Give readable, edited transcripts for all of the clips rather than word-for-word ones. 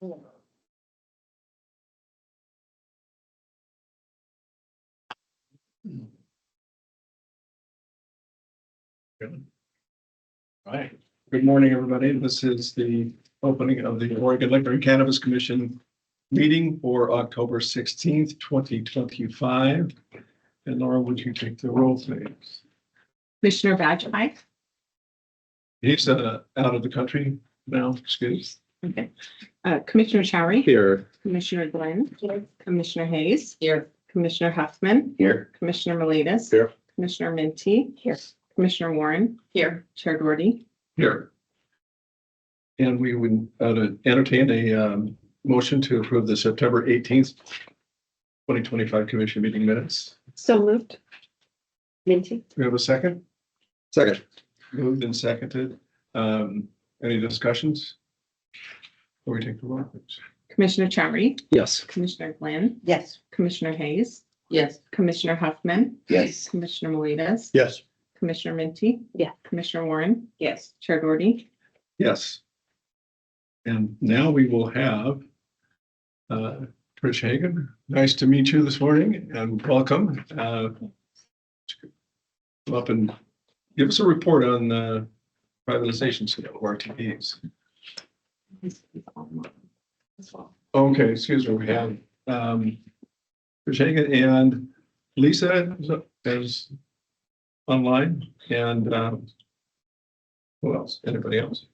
Good. All right. Good morning, everybody. This is the opening of the Oregon Liquor and Cannabis Commission meeting for October 16th, 2025. And Laura, would you take the roll, please? Commissioner Badgepike. He's out of the country now, excuse. Okay. Commissioner Chowry. Here. Commissioner Glenn. Here. Commissioner Hayes. Here. Commissioner Huffman. Here. Commissioner Miletus. Here. Commissioner Minty. Here. Commissioner Warren. Here. Chair Doherty. Here. And we would entertain a motion to approve the September 18th, 2025 commission meeting minutes. So moved. Minty. Do we have a second? Second. Moved and seconded. Any discussions? Before we take the roll, please. Commissioner Chowry. Yes. Commissioner Glenn. Yes. Commissioner Hayes. Yes. Commissioner Huffman. Yes. Commissioner Miletus. Yes. Commissioner Minty. Yeah. Commissioner Warren. Yes. Chair Doherty. Yes. And now we will have Trish Hagan. Nice to meet you this morning and welcome. Come up and give us a report on privatization sale of RTDs. Okay, excuse me. We have Trish Hagan and Lisa is online, and who else? Anybody else?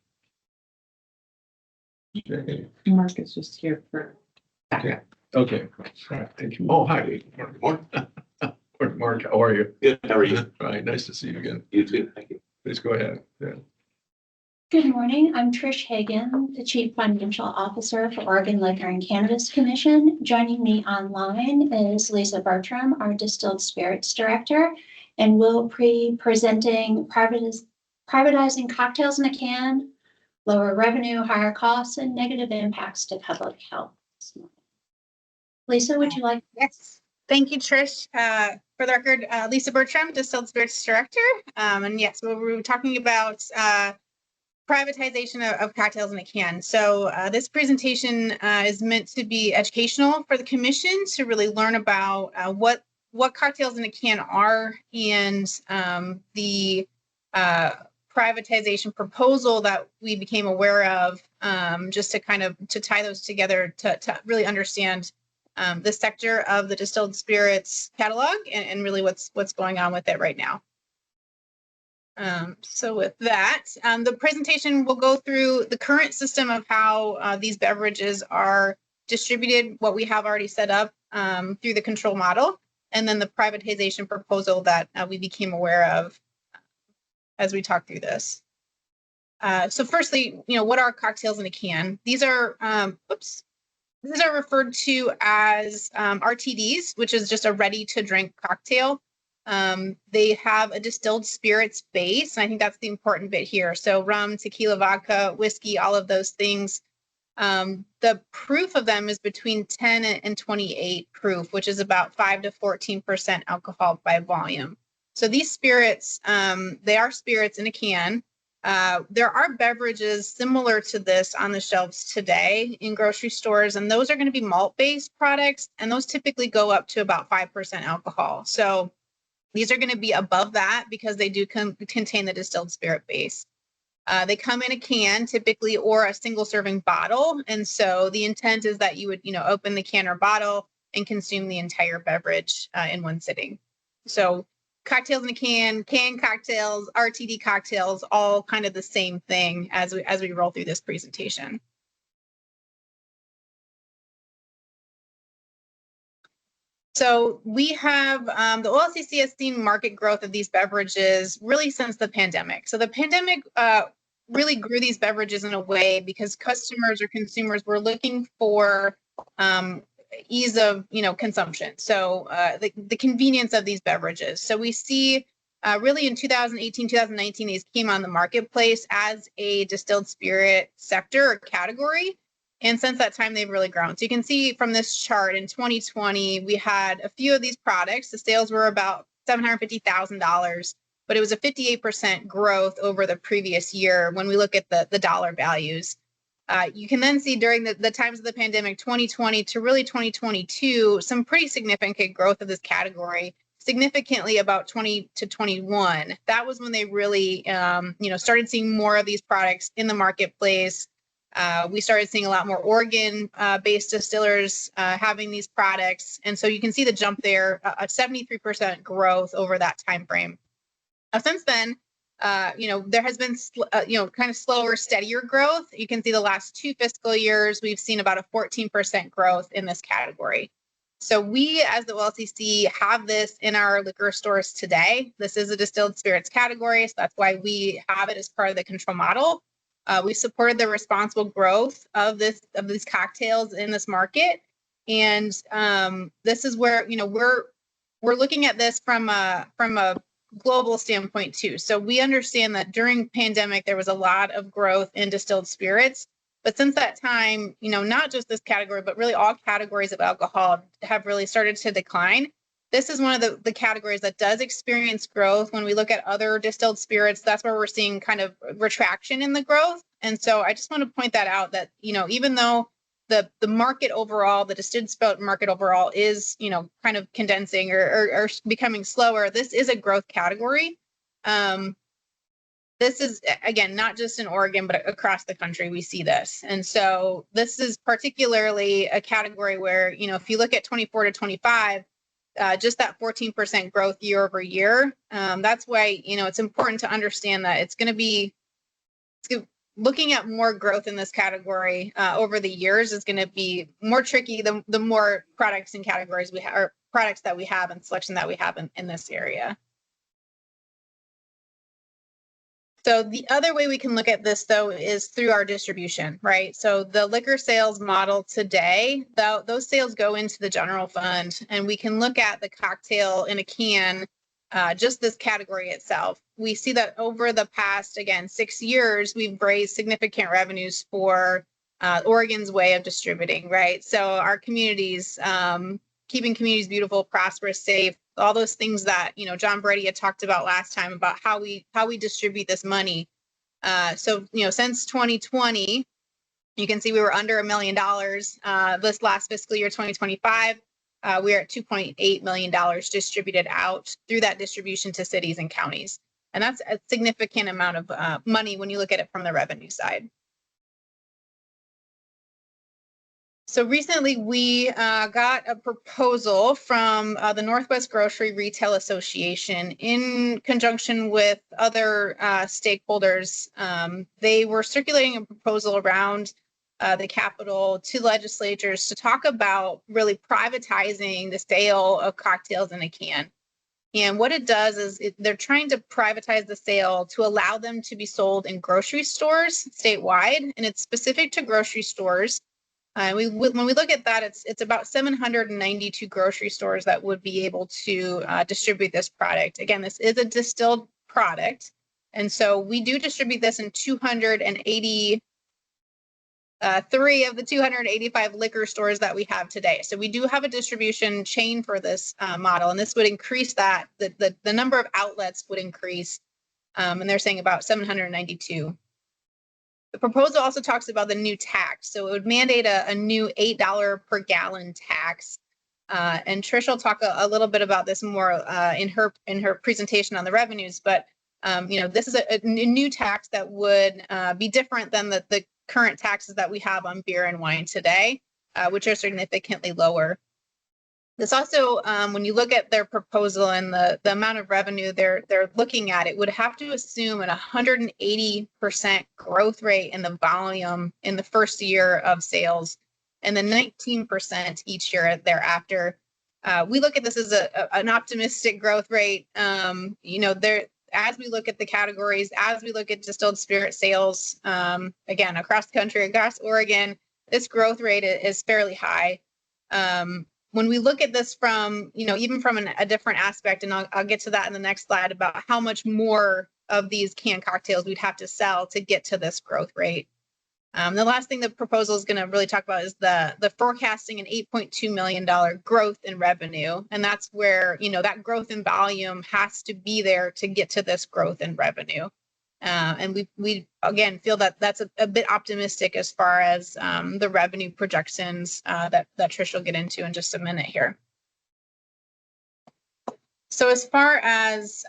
Okay. Mark is just here for. Okay. All right, thank you. Oh, hi. Mark. Mark, how are you? Good. How are you? All right, nice to see you again. You too. Thank you. Please go ahead. Yeah. Good morning. I'm Trish Hagan, the Chief Financial Officer for Oregon Liquor and Cannabis Commission. Joining me online is Lisa Bertram, our Distilled Spirits Director, and we'll be presenting privatizing cocktails in a can, lower revenue, higher costs, and negative impacts to public health. Lisa, would you like? Yes, thank you, Trish. For the record, Lisa Bertram, Distilled Spirits Director. And yes, we were talking about privatization of cocktails in a can. So this presentation is meant to be educational for the commission to really learn about what cocktails in a can are and the privatization proposal that we became aware of, just to tie those together to really understand the sector of the distilled spirits catalog and really what's going on with it right now. So with that, the presentation will go through the current system of how these beverages are distributed, what we have already set up through the control model, and then the privatization proposal that we became aware of as we talk through this. So firstly, what are cocktails in a can? These are, these are referred to as RTDs, which is just a ready to drink cocktail. They have a distilled spirits base, and I think that's the important bit here. So rum, tequila, vodka, whiskey, all of those things. The proof of them is between 10 and 28 proof, which is about 5 to 14% alcohol by volume. So these spirits, they are spirits in a can. There are beverages similar to this on the shelves today in grocery stores, and those are going to be malt-based products, and those typically go up to about 5% alcohol. So these are going to be above that because they do contain the distilled spirit base. They come in a can typically or a single serving bottle, and so the intent is that you would open the can or bottle and consume the entire beverage in one sitting. So cocktails in a can, canned cocktails, RTD cocktails, all kind of the same thing as we roll through this presentation. So we have the OLCC has seen market growth of these beverages really since the pandemic. So the pandemic really grew these beverages in a way because customers or consumers were looking for ease of consumption. So the convenience of these beverages. So we see really in 2018, 2019, these came on the marketplace as a distilled spirit sector or category. And since that time, they've really grown. So you can see from this chart in 2020, we had a few of these products. The sales were about $750,000, but it was a 58% growth over the previous year when we look at the dollar values. You can then see during the times of the pandemic, 2020 to really 2022, some pretty significant growth of this category, significantly about 20 to 21. That was when they really, started seeing more of these products in the marketplace. We started seeing a lot more Oregon-based distillers having these products. And so you can see the jump there, a 73% growth over that time frame. Since then, there has been, kind of slower, steadier growth. You can see the last 2 fiscal years, we've seen about a 14% growth in this category. So we, as the OLCC, have this in our liquor stores today. This is a distilled spirits category, so that's why we have it as part of the control model. We supported the responsible growth of these cocktails in this market, and this is where we're looking at this from a global standpoint too. So we understand that during pandemic there was a lot of growth in distilled spirits, but since that time, not just this category, but really all categories of alcohol have really started to decline. This is one of the categories that does experience growth. When we look at other distilled spirits, that's where we're seeing kind of retraction in the growth. And so I just want to point that out, that even though the market overall, the distilled spirit market overall is kind of condensing or becoming slower, this is a growth category. This is, again, not just in Oregon, but across the country, we see this. And so this is particularly a category where, if you look at 24 to 25, just that 14% growth year over year, that's why, it's important to understand that it's going to be, looking at more growth in this category over the years is going to be more tricky the more products and categories we have, or products that we have and selection that we have in this area. So the other way we can look at this, though, is through our distribution, right? So the liquor sales model today, those sales go into the general fund, and we can look at the cocktail in a can, just this category itself. We see that over the past, again, 6 years, we've raised significant revenues for Oregon's way of distributing, right? So our communities, keeping communities beautiful, prosperous, safe, all those things that John Brady had talked about last time about how we distribute this money. So since 2020, you can see we were under $1 million. This last fiscal year, 2025, we are at $2.8 million distributed out through that distribution to cities and counties, and that's a significant amount of money when you look at it from the revenue side. So recently we got a proposal from the Northwest Grocery Retail Association in conjunction with other stakeholders. They were circulating a proposal around the Capitol to legislatures to talk about really privatizing the sale of cocktails in a can. And what it does is they're trying to privatize the sale to allow them to be sold in grocery stores statewide, and it's specific to grocery stores. When we look at that, it's about 792 grocery stores that would be able to distribute this product. Again, this is a distilled product, and so we do distribute this in 283 of the 285 liquor stores that we have today. So we do have a distribution chain for this model, and this would increase that. The number of outlets would increase, and they're saying about 792. The proposal also talks about the new tax. So it would mandate a new $8 per gallon tax. And Trish will talk a little bit about this more in her presentation on the revenues. But this is a new tax that would be different than the current taxes that we have on beer and wine today, which are significantly lower. This also, when you look at their proposal and the amount of revenue they're looking at, it would have to assume an 180% growth rate in the volume in the first year of sales, and then 19% each year thereafter. We look at this as an optimistic growth rate. As we look at the categories, as we look at distilled spirit sales, again, across the country, across Oregon, this growth rate is fairly high. When we look at this from, even from a different aspect, and I'll get to that in the next slide about how much more of these canned cocktails we'd have to sell to get to this growth rate. The last thing the proposal is going to really talk about is the forecasting an $8.2 million growth in revenue. And that's where, that growth in volume has to be there to get to this growth in revenue. And we again feel that that's a bit optimistic as far as the revenue projections that Trish will get into in just a minute here. So as far as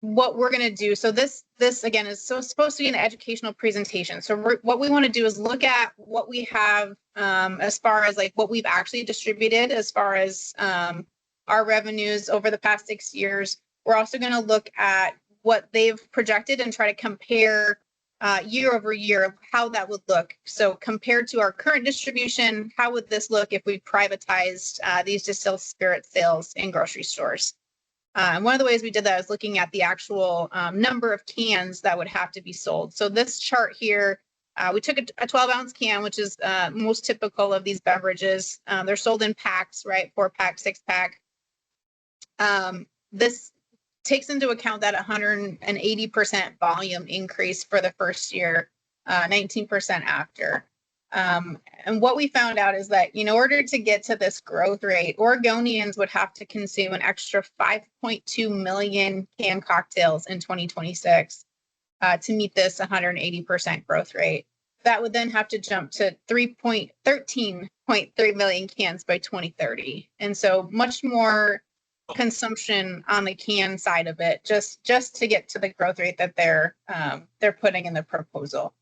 what we're going to do, so this again is supposed to be an educational presentation. So what we want to do is look at what we have as far as like what we've actually distributed as far as our revenues over the past 6 years. We're also going to look at what they've projected and try to compare year over year how that would look. So compared to our current distribution, how would this look if we privatized these distilled spirit sales in grocery stores? And one of the ways we did that is looking at the actual number of cans that would have to be sold. So this chart here, we took a 12-ounce can, which is most typical of these beverages. They're sold in packs, right? 4-pack, 6-pack. This takes into account that 180% volume increase for the first year, 19% after. And what we found out is that in order to get to this growth rate, Oregonians would have to consume an extra 5.2 million canned cocktails in 2026 to meet this 180% growth rate. That would then have to jump to 13.3 million cans by 2030. And so much more consumption on the can side of it, just to get to the growth rate that they're putting in the proposal.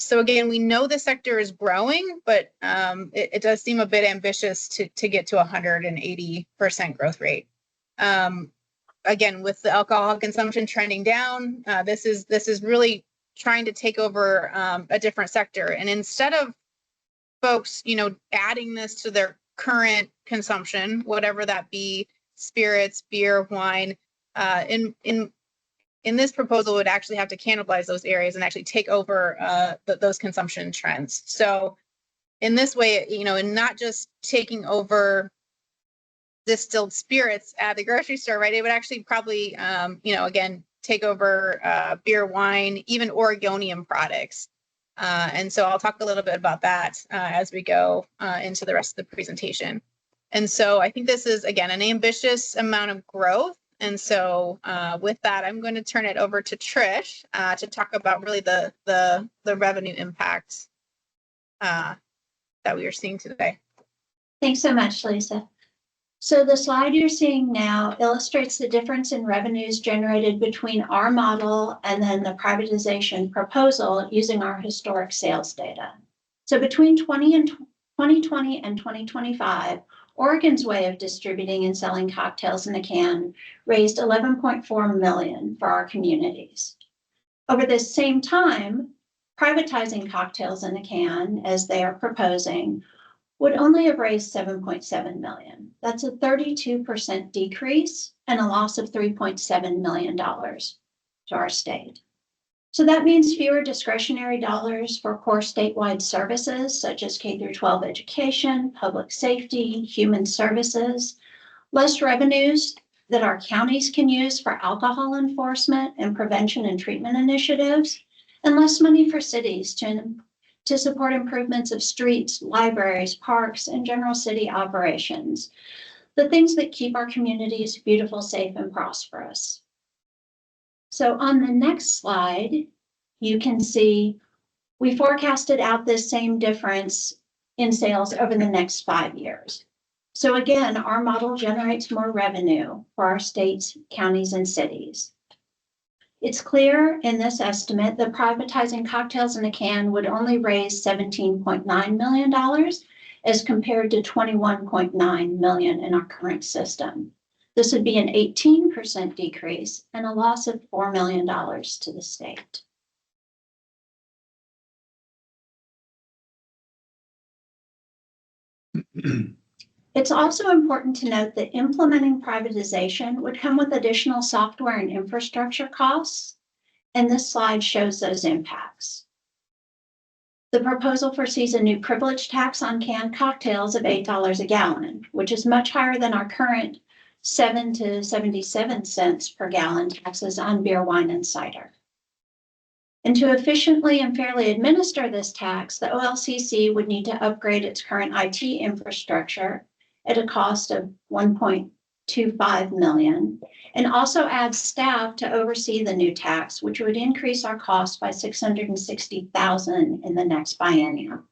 So again, we know the sector is growing, but it does seem a bit ambitious to get to 180% growth rate. Again, with the alcohol consumption trending down, this is really trying to take over a different sector. And instead of folks, adding this to their current consumption, whatever that be, spirits, beer, wine, in this proposal would actually have to cannibalize those areas and actually take over those consumption trends. So in this way, and not just taking over distilled spirits at the grocery store, right? It would actually probably, again, take over beer, wine, even Oregonian products. And so I'll talk a little bit about that as we go into the rest of the presentation. And so I think this is, again, an ambitious amount of growth. And so with that, I'm going to turn it over to Trish to talk about really the revenue impact that we are seeing today. Thanks so much, Lisa. So the slide you're seeing now illustrates the difference in revenues generated between our model and then the privatization proposal using our historic sales data. So between 2020 and 2025, Oregon's way of distributing and selling cocktails in a can raised $11.4 million for our communities. Over this same time, privatizing cocktails in a can, as they are proposing, would only have raised $7.7 million. That's a 32% decrease and a loss of $3.7 million to our state. So that means fewer discretionary dollars for core statewide services such as K-12 education, public safety, human services, less revenues that our counties can use for alcohol enforcement and prevention and treatment initiatives, and less money for cities to support improvements of streets, libraries, parks, and general city operations, the things that keep our communities beautiful, safe, and prosperous. So on the next slide, you can see we forecasted out this same difference in sales over the next 5 years. So again, our model generates more revenue for our states, counties, and cities. It's clear in this estimate that privatizing cocktails in a can would only raise $17.9 million as compared to $21.9 million in our current system. This would be an 18% decrease and a loss of $4 million to the state. It's also important to note that implementing privatization would come with additional software and infrastructure costs, and this slide shows those impacts. The proposal foresees a new privilege tax on canned cocktails of $8 a gallon, which is much higher than our current 7 to 77 cents per gallon taxes on beer, wine, and cider. And to efficiently and fairly administer this tax, the OLCC would need to upgrade its current IT infrastructure at a cost of $1.2 to 5 million, and also add staff to oversee the new tax, which would increase our cost by $660,000 in the next biennium.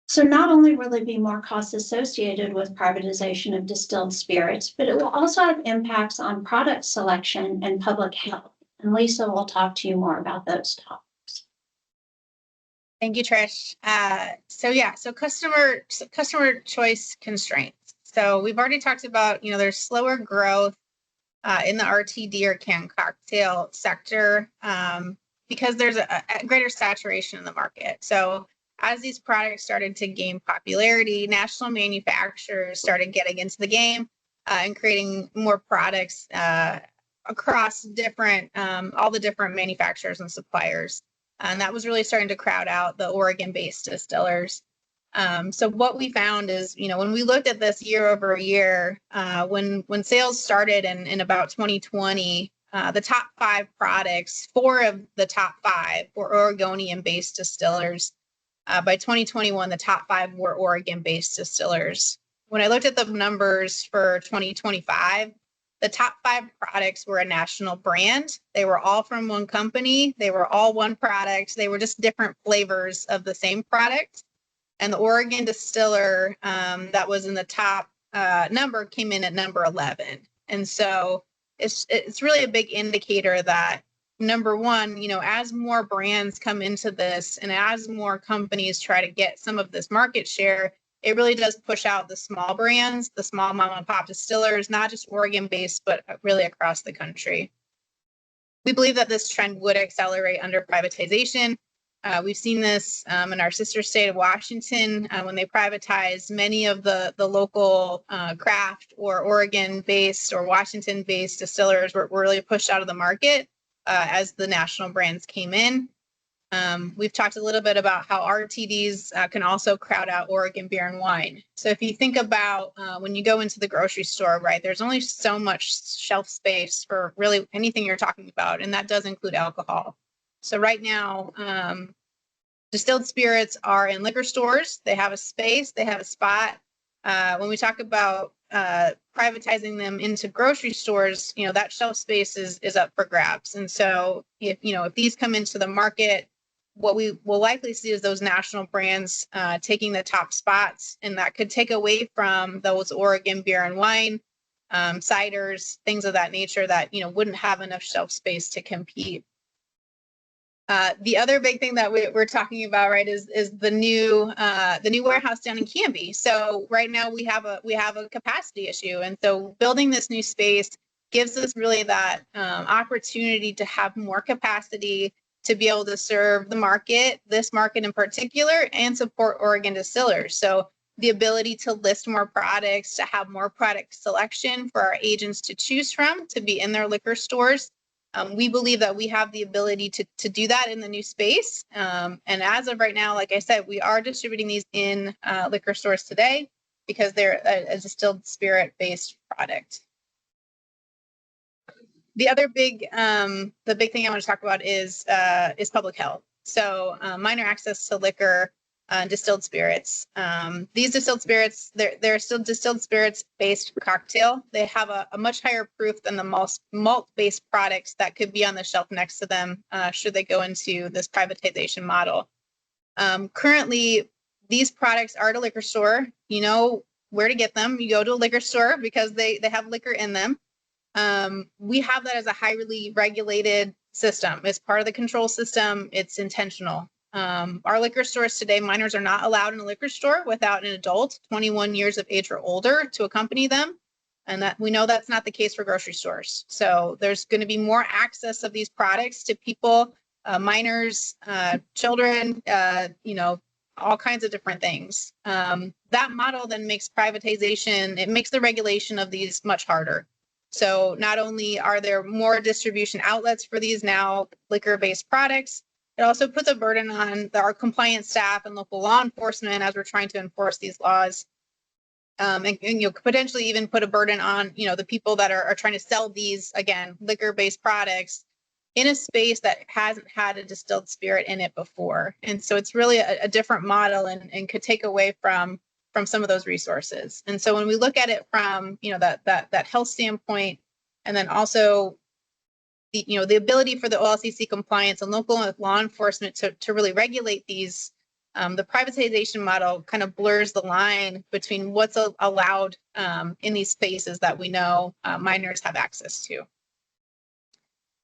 So not only will there be more costs associated with privatization of distilled spirits, but it will also have impacts on product selection and public health. And Lisa will talk to you more about those topics. Thank you, Trish. So customer choice constraints. So we've already talked about, there's slower growth in the RTD or canned cocktail sector because there's a greater saturation in the market. So as these products started to gain popularity, national manufacturers started getting into the game and creating more products across all the different manufacturers and suppliers. And that was really starting to crowd out the Oregon-based distillers. So what we found is, when we looked at this year over year, when sales started in about 2020, the top 5 products, 4 of the top 5 were Oregonian-based distillers. By 2021, the top 5 were Oregon-based distillers. When I looked at the numbers for 2025, the top 5 products were a national brand. They were all from one company. They were all one product. They were just different flavors of the same product. And the Oregon distiller that was in the top number came in at number 11. And so it's really a big indicator that, number one, as more brands come into this and as more companies try to get some of this market share, it really does push out the small brands, the small mom and pop distillers, not just Oregon-based, but really across the country. We believe that this trend would accelerate under privatization. We've seen this in our sister state of Washington when they privatized many of the local craft or Oregon-based or Washington-based distillers were really pushed out of the market as the national brands came in. We've talked a little bit about how RTDs can also crowd out Oregon beer and wine. So if you think about when you go into the grocery store, right, there's only so much shelf space for really anything you're talking about, and that does include alcohol. So right now, distilled spirits are in liquor stores. They have a space, they have a spot. When we talk about privatizing them into grocery stores, that shelf space is up for grabs. And so if these come into the market, what we will likely see is those national brands taking the top spots, and that could take away from those Oregon beer and wine, ciders, things of that nature that wouldn't have enough shelf space to compete. The other big thing that we're talking about, right, is the new warehouse down in Canby. So right now we have a capacity issue, and so building this new space gives us really that opportunity to have more capacity to be able to serve the market, this market in particular, and support Oregon distillers. So the ability to list more products, to have more product selection for our agents to choose from, to be in their liquor stores. We believe that we have the ability to do that in the new space. And as of right now, like I said, we are distributing these in liquor stores today because they're a distilled spirit-based product. The other big thing I want to talk about is public health. So minor access to liquor, distilled spirits. These distilled spirits, they're still distilled spirits-based cocktail. They have a much higher proof than the malt-based products that could be on the shelf next to them should they go into this privatization model. Currently, these products are at a liquor store. You know where to get them. You go to a liquor store because they have liquor in them. We have that as a highly regulated system. It's part of the control system. It's intentional. Our liquor stores today, minors are not allowed in a liquor store without an adult 21 years of age or older to accompany them. And that we know that's not the case for grocery stores. So there's going to be more access of these products to people, minors, children, all kinds of different things. That model then makes privatization, it makes the regulation of these much harder. So not only are there more distribution outlets for these now liquor-based products, it also puts a burden on our compliance staff and local law enforcement as we're trying to enforce these laws. And potentially even put a burden on, the people that are trying to sell these, again, liquor-based products in a space that hasn't had a distilled spirit in it before. And so it's really a different model and could take away from from some of those resources. And so when we look at it from, that health standpoint, and then also the ability for the OLCC compliance and local law enforcement to really regulate these, the privatization model kind of blurs the line between what's allowed in these spaces that we know minors have access to.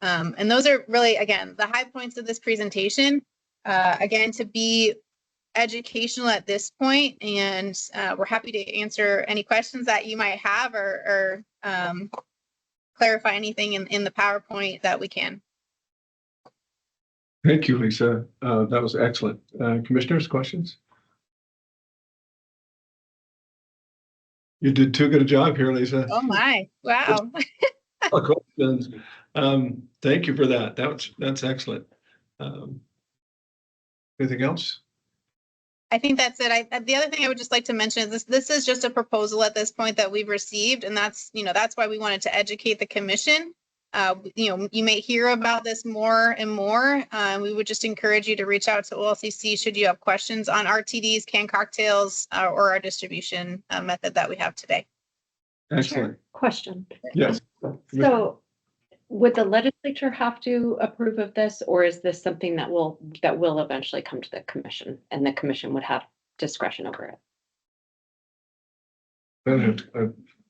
And those are really, again, the high points of this presentation. Again, to be educational at this point, and we're happy to answer any questions that you might have or clarify anything in the PowerPoint that we can. Thank you, Lisa. That was excellent. Commissioners, questions? You did too good a job here, Lisa. Oh my, wow. Questions. Thank you for that. That's excellent. Anything else? I think that's it. The other thing I would just like to mention is this is just a proposal at this point that we've received, and that's why we wanted to educate the commission. You may hear about this more and more. We would just encourage you to reach out to OLCC should you have questions on RTDs, canned cocktails, or our distribution method that we have today. Excellent. Question. Yes. So would the legislature have to approve of this, or is this something that will eventually come to the commission and the commission would have discretion over it? I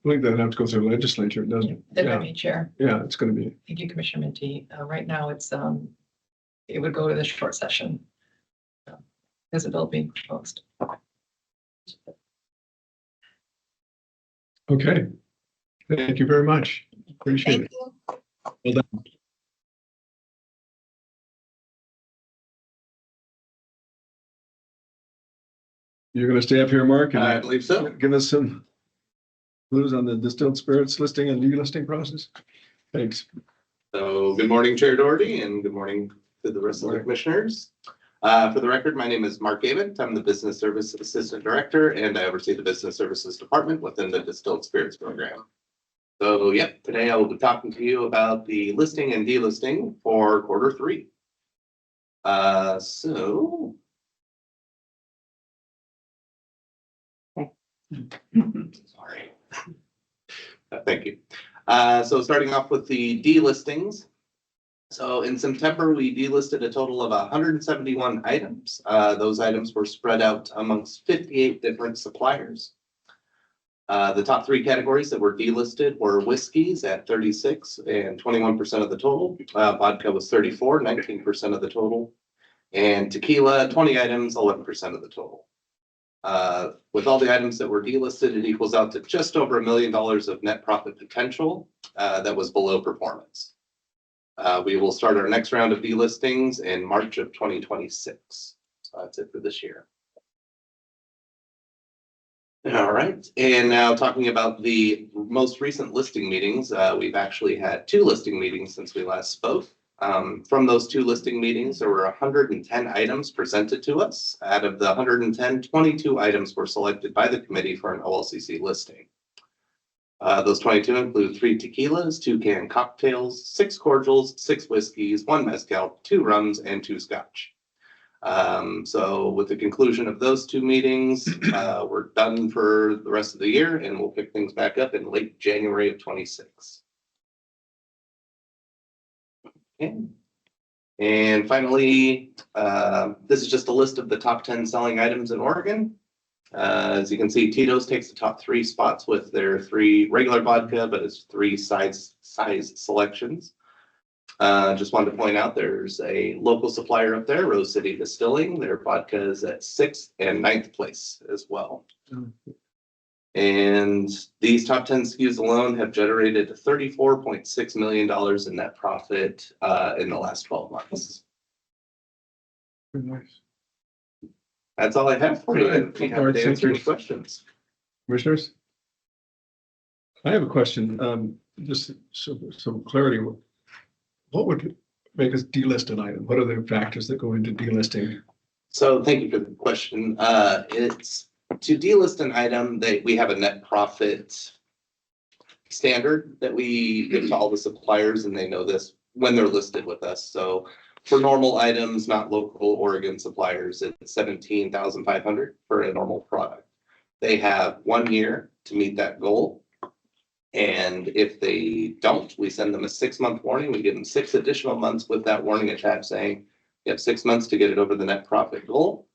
believe that have to go through the legislature, doesn't it? They're Yeah. gonna be chair. Yeah, it's going to be. Thank you, Commissioner Minty. Right now, it's, it would go to the short session. As a bill being proposed. Okay. Thank you very much. Appreciate Thank it. you. Well done. You're going to stay up here, Mark? and I believe so. Give us some clues on the distilled spirits listing and delisting process. Thanks. So good morning, Chair Doherty, and good morning to the rest of the commissioners. For the record, my name is Mark Avent. I'm the Business Service Assistant Director, and I oversee the Business Services Department within the Distilled Spirits Program. So, yep, today I will be talking to you about the listing and delisting for Q3. Sorry. Thank you. So starting off with the delistings. So in September, we delisted a total of 171 items. Those items were spread out amongst 58 different suppliers. The top three categories that were delisted were whiskeys at 36 and 21% of the total. Vodka was 34, 19% of the total. And tequila, 20 items, 11% of the total. With all the items that were delisted, it equals out to just over $1 million of net profit potential that was below performance. We will start our next round of delistings in March of 2026. So that's it for this year. All right, and now talking about the most recent listing meetings, we've actually had 2 listing meetings since we last spoke. From those 2 listing meetings, there were 110 items presented to us. Out of the 110, 22 items were selected by the committee for an OLCC listing. Those 22 include 3 tequilas, 2 canned cocktails, 6 cordials, 6 whiskeys, 1 mezcal, 2 rums, and 2 scotch. So with the conclusion of those 2 meetings, we're done for the rest of the year, and we'll pick things back up in late January of 26. Okay. And finally, this is just a list of the top 10 selling items in Oregon. As you can see, Tito's takes the top 3 spots with their 3 regular vodka, but it's 3 size selections. Just wanted to point out there's a local supplier up there, Rose City Distilling. Their vodka is at 6th and 9th place as well. And these top 10 SKUs alone have generated $34.6 million in net profit in the last 12 months. Very nice. That's all I have for you. If you have to answer any questions. Commissioners? I have a question, just some clarity. What would make us delist an item? What are the factors that go into delisting? So thank you for the question. It's to delist an item that we have a net profit standard that we give to all the suppliers, and they know this when they're listed with us. So for normal items, not local Oregon suppliers, it's $17,500 for a normal product. They have 1 year to meet that goal. And if they don't, we send them a 6-month warning. We give them 6 additional months with that warning attached saying, you have 6 months to get it over the net profit goal.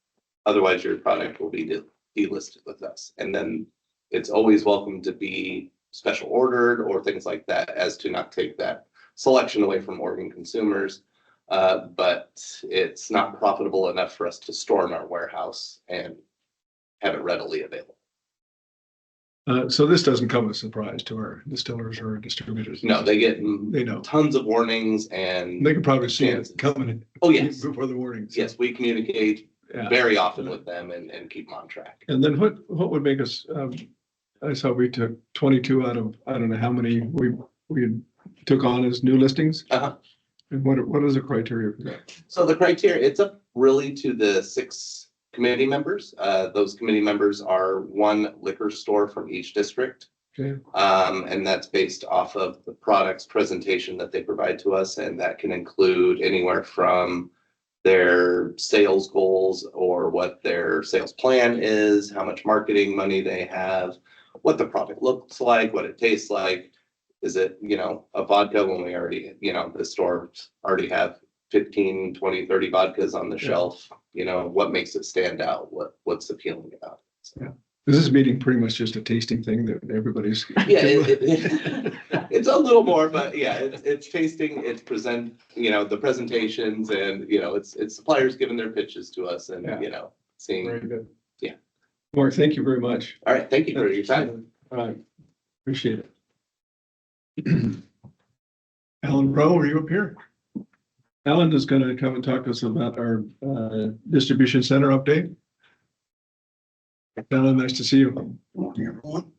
Otherwise, your product will be delisted with us. And then it's always welcome to be special ordered or things like that, as to not take that selection away from Oregon consumers. But it's not profitable enough for us to store in our warehouse and have it readily available. So this doesn't come as a surprise to our distillers or distributors. No, they get They know. tons of warnings and, They can probably see it coming. oh, yes, Before the warnings. yes, we communicate Yeah. very often with them and keep them on track. And then what would make us, I saw we took 22 out of, I don't know how many we took on as new listings. Uh-huh. And what is the criteria for that? So the criteria, it's up really to the 6 committee members. Those committee members are 1 liquor store from each district. Okay. And that's based off of the product's presentation that they provide to us. And that can include anywhere from their sales goals or what their sales plan is, how much marketing money they have, what the product looks like, what it tastes like. Is it, a vodka when we already, the stores already have 15, 20, 30 vodkas on the shelf? What makes it stand out? What's appealing about it? So, Yeah. Is this meeting pretty much just a tasting thing that everybody's? yeah, it's a little more, but yeah, it's tasting, it's the presentations and, it's suppliers giving their pitches to us and, Yeah. seeing. Very good. Yeah. Mark, thank you very much. All right, thank you for your time. All right. Appreciate it. Alan Rowe, are you up here? Alan is going to come and talk to us about our distribution center update. Alan, nice to see you. Good morning, everyone.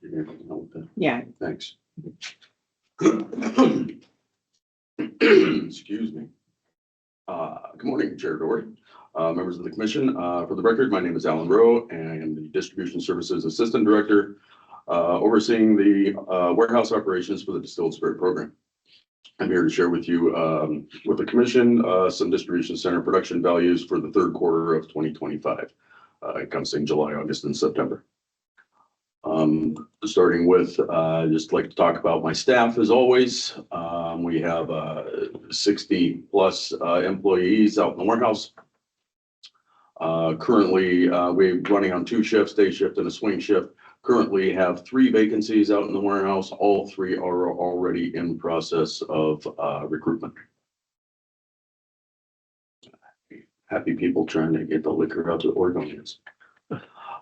You're gonna help with that? Yeah, Thanks. Excuse me. Good morning, Chair Doherty, members of the commission. For the record, my name is Alan Rowe, and I am the Distribution Services Assistant Director, overseeing the warehouse operations for the Distilled Spirit Program. I'm here to share with you, with the commission, some distribution center production values for the 3rd quarter of 2025. Encompassing July, August, and September. Starting with, just like to talk about my staff as always. We have 60 plus employees out in the warehouse. Currently, we're running on 2 shifts, day shift and a swing shift. Currently have 3 vacancies out in the warehouse. All 3 are already in process of recruitment. Happy people trying to get the liquor out to Oregonians.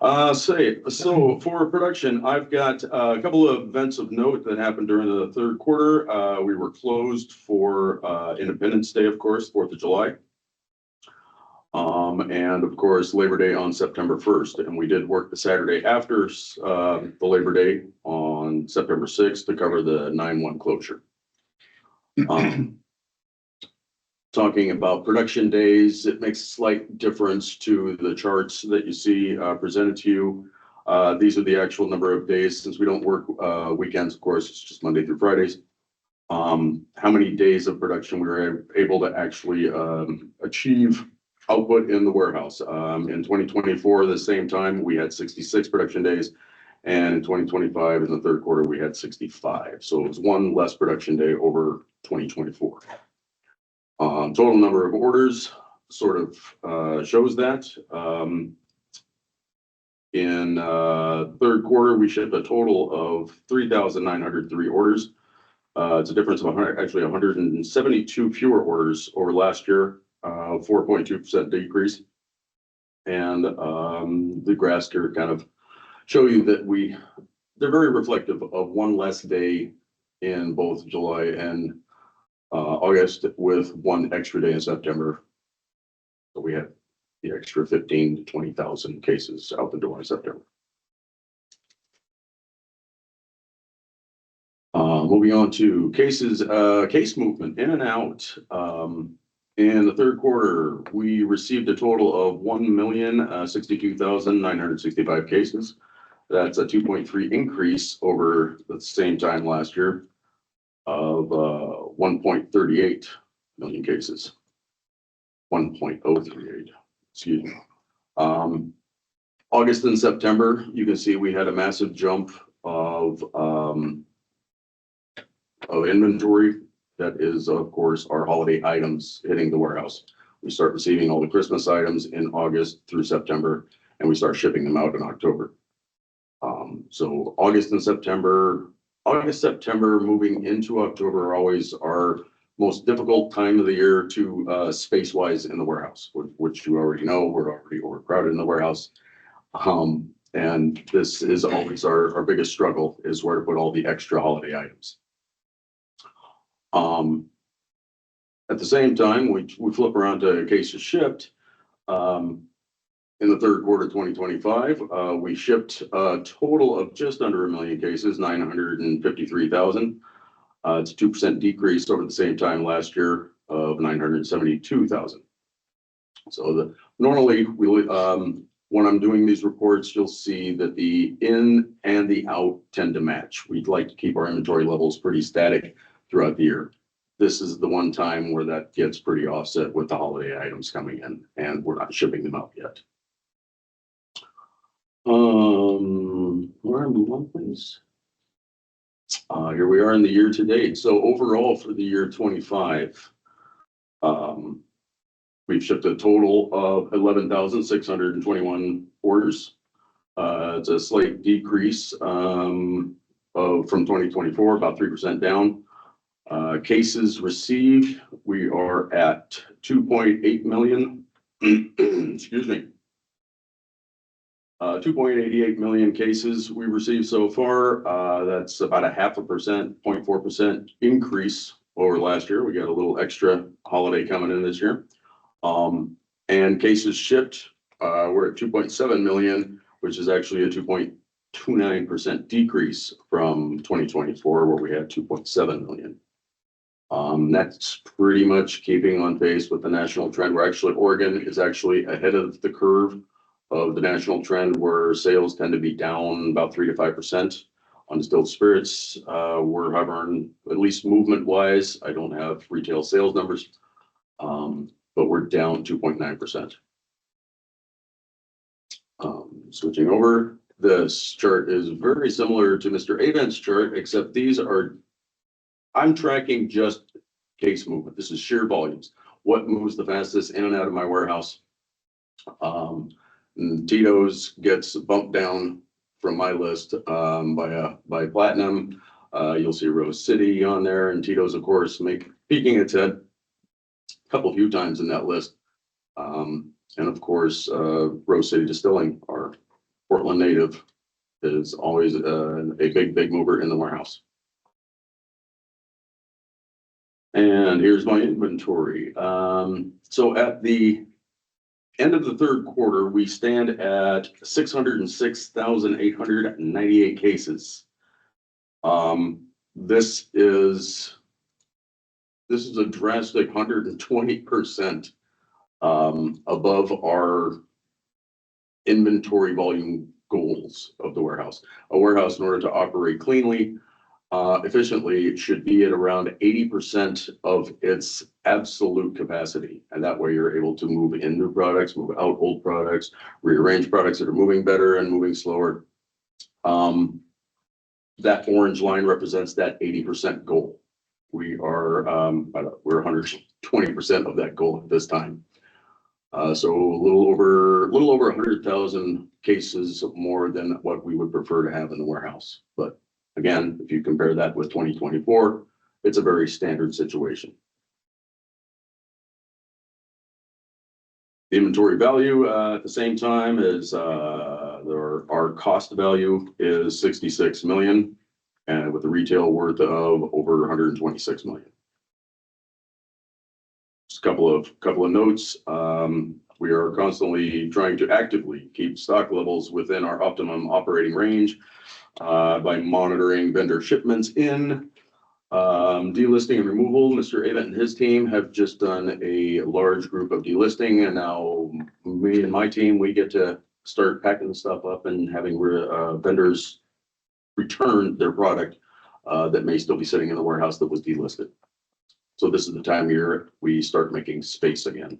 So for production, I've got a couple of events of note that happened during the 3rd quarter. We were closed for Independence Day, of course, 4th of July. And of course, Labor Day on September 1st. And we did work the Saturday after the Labor Day on September 6th to cover the 9/1 closure. Talking about production days, it makes a slight difference to the charts that you see presented to you. These are the actual number of days since we don't work weekends, of course, it's just Monday through Fridays. How many days of production we were able to actually achieve output in the warehouse. In 2024, the same time, we had 66 production days. And in 2025, in the 3rd quarter, we had 65. So it was 1 less production day over 2024. Total number of orders sort of shows that. In 3rd quarter, we shipped a total of 3,903 orders. It's a difference of actually 172 fewer orders over last year, 4.2% decrease. And the graphs here kind of show you that they're very reflective of 1 less day in both July and August, with 1 extra day in September. So we had the extra 15 to 20,000 cases out the door in September. Moving on to cases, case movement in and out. In the 3rd quarter, we received a total of 1,062,965 cases. That's a 2.3 increase over the same time last year of 1.38 million cases. 1.038. Excuse me. August and September, you can see we had a massive jump of inventory. That is, of course, our holiday items hitting the warehouse. We start receiving all the Christmas items in August through September, and we start shipping them out in October. So August, September moving into October are always our most difficult time of the year to space wise in the warehouse, which you already know, we're already overcrowded in the warehouse. And this is always our biggest struggle, is where to put all the extra holiday items. At the same time, we flip around to cases shipped. In the third quarter of 2025, we shipped a total of just under 1 million cases, 953,000. It's a 2% decrease over the same time last year of 972,000. So normally when I'm doing these reports, you'll see that the in and the out tend to match. We'd like to keep our inventory levels pretty static throughout the year. This is the one time where that gets pretty offset with the holiday items coming in, and we're not shipping them out yet. Where are we on, please? Here we are in the year to date. So overall for the year 25, we've shipped a total of 11,621 orders. It's a slight decrease from 2024, about 3% down. Cases received, we are at 2.8 million. Excuse me. 2.88 million cases we received so far. That's about a 0.4% increase over last year. We got a little extra holiday coming in this year. And cases shipped, we're at 2.7 million, which is actually a 2.29% decrease from 2024, where we had 2.7 million. That's pretty much keeping on pace with the national trend. Oregon is actually ahead of the curve of the national trend, where sales tend to be down about 3 to 5% on distilled spirits. We're hovering, at least movement wise. I don't have retail sales numbers, but we're down 2.9%. Switching over, this chart is very similar to Mr. Avent's chart, except I'm tracking just case movement. This is sheer volumes. What moves the fastest in and out of my warehouse? Tito's gets bumped down from my list by Platinum. You'll see Rose City on there, and Tito's, of course, peeking its head a few times in that list. And of course, Rose City Distilling, our Portland native, is always a big mover in the warehouse. And here's my inventory. So at the end of the third quarter, we stand at 606,898 cases. This is a drastic 120% above our inventory volume goals of the warehouse. A warehouse, in order to operate cleanly, efficiently, it should be at around 80% of its absolute capacity. And that way you're able to move in new products, move out old products, rearrange products that are moving better and moving slower. That orange line represents that 80% goal. We're 120% of that goal at this time. So a little over 100,000 cases more than what we would prefer to have in the warehouse. But again, if you compare that with 2024, it's a very standard situation. The inventory value at the same time is our cost value is 66 million, and with a retail worth of over 126 million. Just a couple of notes. We are constantly trying to actively keep stock levels within our optimum operating range by monitoring vendor shipments in. Delisting and removal. Mr. Avent and his team have just done a large group of delisting, and now me and my team, we get to start packing the stuff up and having vendors return their product that may still be sitting in the warehouse that was delisted. So this is the time of year we start making space again.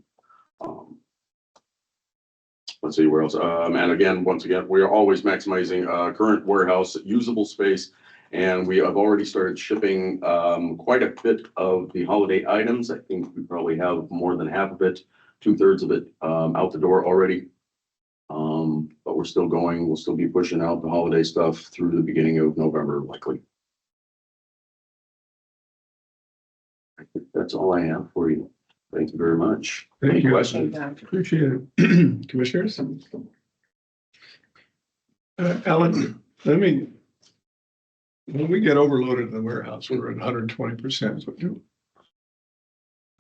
let's see where else. And again, once again, we are always maximizing current warehouse usable space. And we have already started shipping quite a bit of the holiday items. I think we probably have more than half of it, 2/3 of it out the door already. But we're still going. We'll still be pushing out the holiday stuff through the beginning of November, likely. I think that's all I have for you. Thank you very much. Thank Any you. questions? Appreciate it. Commissioners? Alan, when we get overloaded in the warehouse, we're at 120%.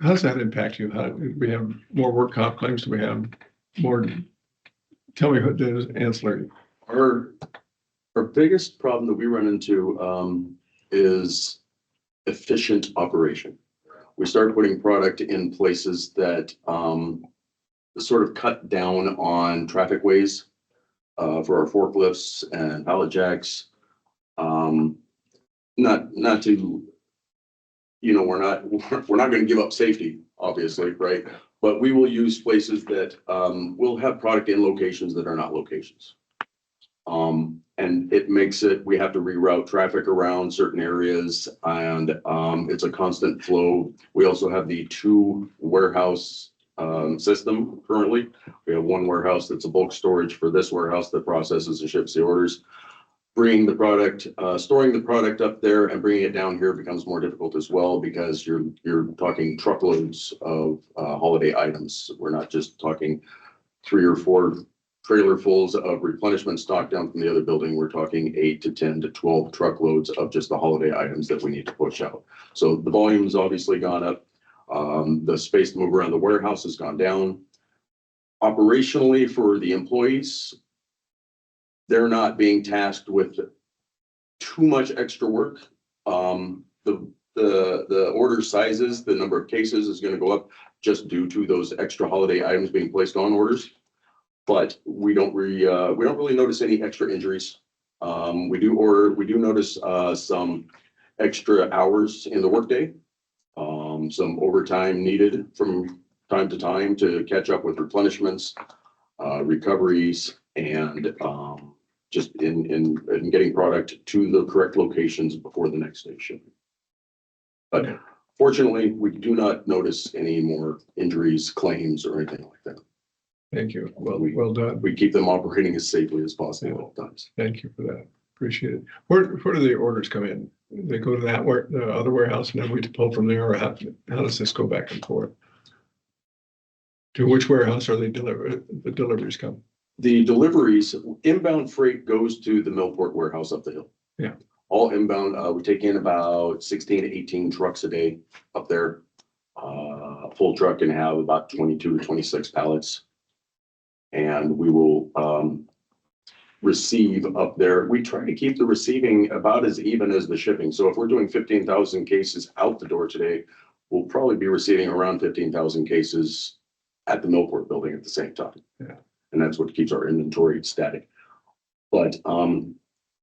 How does that impact you? How do we have more work comp claims? Do we have more? Tell me what that is ancillary. Our biggest problem that we run into is efficient operation. We started putting product in places that sort of cut down on traffic ways for our forklifts and pallet jacks. Not to, we're not going to give up safety, obviously, right? But we will use places that will have product in locations that are not locations. And it makes it, we have to reroute traffic around certain areas, and it's a constant flow. We also have the 2 warehouse system currently. We have one warehouse that's a bulk storage for this warehouse that processes and ships the orders. Bringing the product, storing the product up there and bringing it down here becomes more difficult as well, because you're talking truckloads of holiday items. We're not just talking 3 or 4 trailer fulls of replenishment stock down from the other building. We're talking 8 to 10 to 12 truckloads of just the holiday items that we need to push out. So the volume has obviously gone up. The space to move around the warehouse has gone down. Operationally, for the employees, they're not being tasked with too much extra work. The order sizes, the number of cases is going to go up just due to those extra holiday items being placed on orders. But we don't really notice any extra injuries. We do notice some extra hours in the workday, some overtime needed from time to time to catch up with replenishments, recoveries, and just in getting product to the correct locations before the next day shipping. But fortunately, we do not notice any more injuries, claims, or anything like that. Thank you. Well done. We keep them operating as safely as possible at all times. Thank you for that. Appreciate it. Where do the orders come in? They go to the other warehouse, and then we pull from there, or how does this go back and forth? To which warehouse are they delivered? The deliveries come. The deliveries, inbound freight goes to the Millport warehouse up the hill. Yeah. All inbound, we take in about 16 to 18 trucks a day up there. A full truck can have about 22 to 26 pallets. And we will receive up there. We try to keep the receiving about as even as the shipping. So if we're doing 15,000 cases out the door today, we'll probably be receiving around 15,000 cases at the Millport building at the same time. Yeah. And that's what keeps our inventory static. But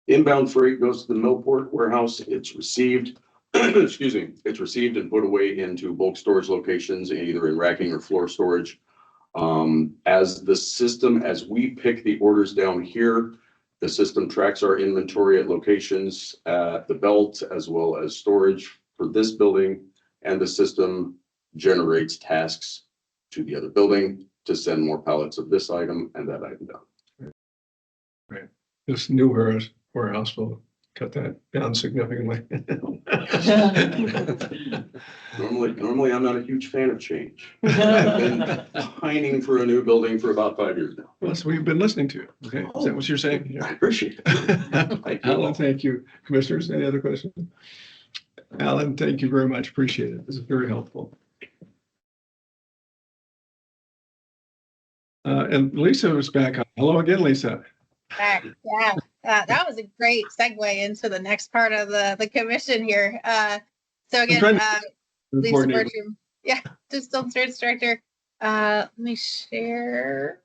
inbound freight goes to the Millport warehouse. It's received, excuse me, it's received and put away into bulk storage locations, either in racking or floor storage. As we pick the orders down here, the system tracks our inventory at locations at the belt as well as storage for this building, and the system generates tasks to the other building to send more pallets of this item and that item down. Right. This new warehouse will cut that down significantly. Normally, I'm not a huge fan of change. I've been pining for a new building for about 5 years now. Well, so we've been listening to you. Okay, is that what you're saying? I Yeah. appreciate it. Thank you. Alan, thank you. Commissioners, any other questions? Alan, thank you very much. Appreciate it. This is very helpful. And Lisa was back. Hello again, Lisa. Back. Yeah, that was a great segue into the next part of the commission here. So again, Lisa Coordinator. Bertram, yeah, Distilled Spirits Director. Let me share.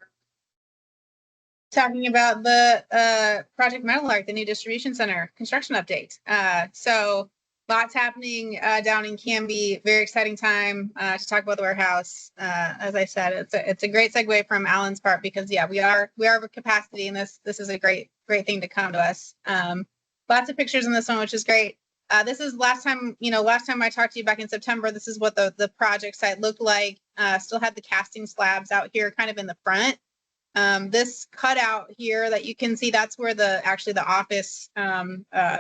Talking about the Project Metal Arc, the new distribution center construction update. So lots happening down in Canby. Very exciting time to talk about the warehouse. As I said, it's a great segue from Alan's part because yeah, we are over capacity, and this is a great thing to come to us. Lots of pictures in this one, which is great. This is last time I talked to you back in September. This is what the project site looked like. Still had the casting slabs out here, kind of in the front. This cutout here that you can see, that's where the office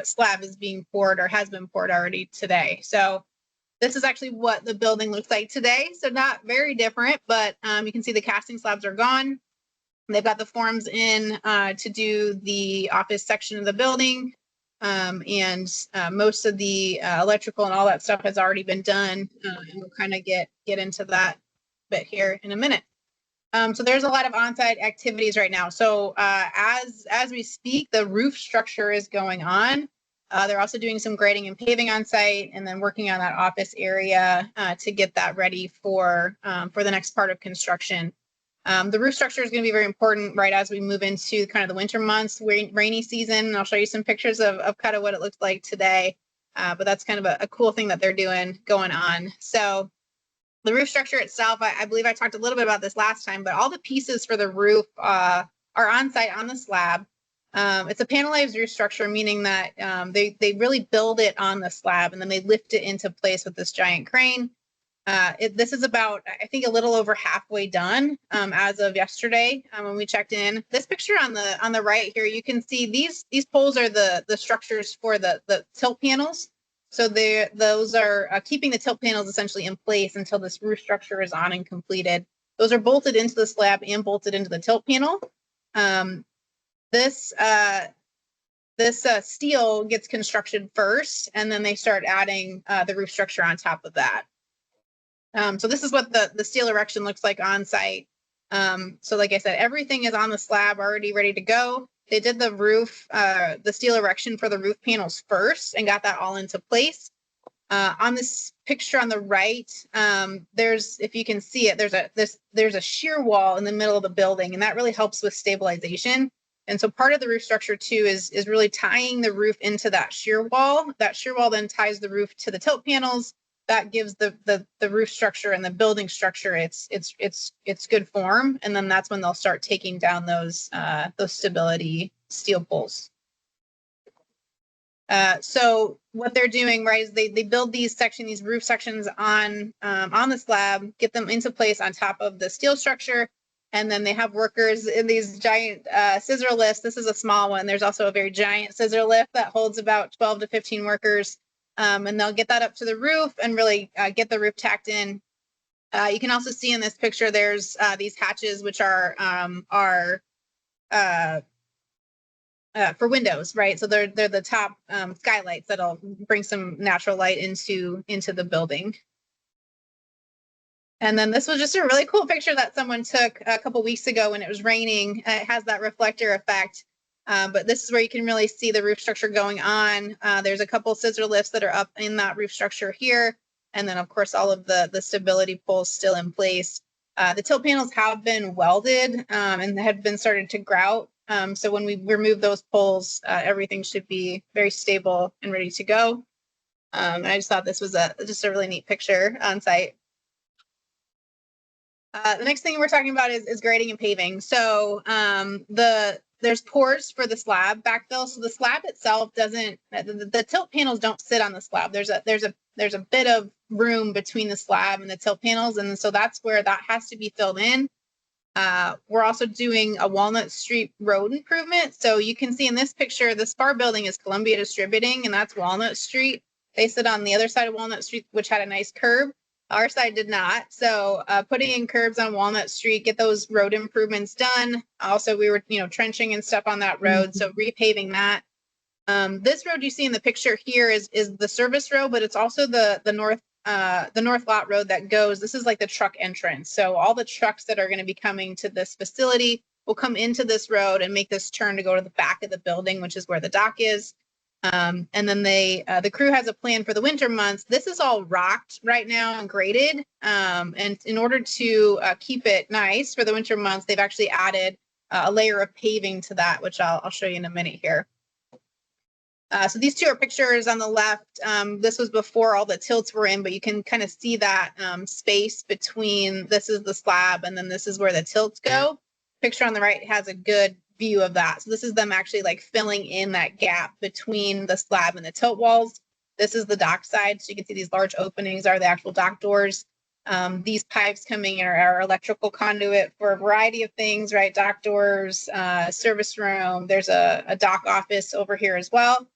slab is being poured or has been poured already today. So this is actually what the building looks like today. So not very different, but you can see the casting slabs are gone. They've got the forms in to do the office section of the building. And most of the electrical and all that stuff has already been done. And we'll kind of get into that bit here in a minute. So there's a lot of on-site activities right now. So as we speak, the roof structure is going on. They're also doing some grading and paving on site, and then working on that office area to get that ready for the next part of construction. The roof structure is going to be very important right as we move into kind of the winter months, rainy season. And I'll show you some pictures of kind of what it looks like today. But that's kind of a cool thing that they're going on. So the roof structure itself, I believe I talked a little bit about this last time, but all the pieces for the roof are on site on the slab. It's a panelized roof structure, meaning that they really build it on the slab and then they lift it into place with this giant crane. This is about, I think, a little over halfway done as of yesterday when we checked in. This picture on the right here, you can see these poles are the structures for the tilt panels. So those are keeping the tilt panels essentially in place until this roof structure is on and completed. Those are bolted into the slab and bolted into the tilt panel. This steel gets constructed first, and then they start adding the roof structure on top of that. So this is what the steel erection looks like on site. So like I said, everything is on the slab already ready to go. They did the roof, the steel erection for the roof panels first and got that all into place. On this picture on the right, if you can see it, there's a shear wall in the middle of the building, and that really helps with stabilization. And so part of the roof structure too is really tying the roof into that shear wall. That shear wall then ties the roof to the tilt panels. That gives the roof structure and the building structure its good form, and then that's when they'll start taking down those stability steel poles. So what they're doing, right, is they build these roof sections on the slab, get them into place on top of the steel structure, and then they have workers in these giant scissor lifts. This is a small one. There's also a very giant scissor lift that holds about 12 to 15 workers. And they'll get that up to the roof and really get the roof tacked in. You can also see in this picture, there's these hatches, which are for windows, right? So they're the top skylights that'll bring some natural light into the building. And then this was just a really cool picture that someone took a couple weeks ago when it was raining. It has that reflector effect. But this is where you can really see the roof structure going on. There's a couple scissor lifts that are up in that roof structure here. And then, of course, all of the stability poles still in place. The tilt panels have been welded and had been started to grout. So when we remove those poles, everything should be very stable and ready to go. And I just thought this was just a really neat picture on site. The next thing we're talking about is grading and paving. So there's pours for the slab backfill. So the slab itself doesn't, the tilt panels don't sit on the slab. There's a bit of room between the slab and the tilt panels. And so that's where that has to be filled in. We're also doing a Walnut Street road improvement. So you can see in this picture, the Spar building is Columbia Distributing, and that's Walnut Street. They sit on the other side of Walnut Street, which had a nice curb. Our side did not. So putting in curbs on Walnut Street, get those road improvements done. Also, we were, trenching and stuff on that road. So repaving that. This road you see in the picture here is the service road, but it's also the North Lot Road that goes. This is like the truck entrance. So all the trucks that are going to be coming to this facility will come into this road and make this turn to go to the back of the building, which is where the dock is. And then the crew has a plan for the winter months. This is all rocked right now and graded. And in order to keep it nice for the winter months, they've actually added a layer of paving to that, which I'll show you in a minute here. So these two are pictures on the left. This was before all the tilts were in, but you can kind of see that space between, this is the slab and then this is where the tilts go. Picture on the right has a good view of that. So this is them actually like filling in that gap between the slab and the tilt walls. This is the dock side. So you can see these large openings are the actual dock doors. These pipes coming in are electrical conduit for a variety of things, right? Dock doors, service room. There's a dock office over here as well.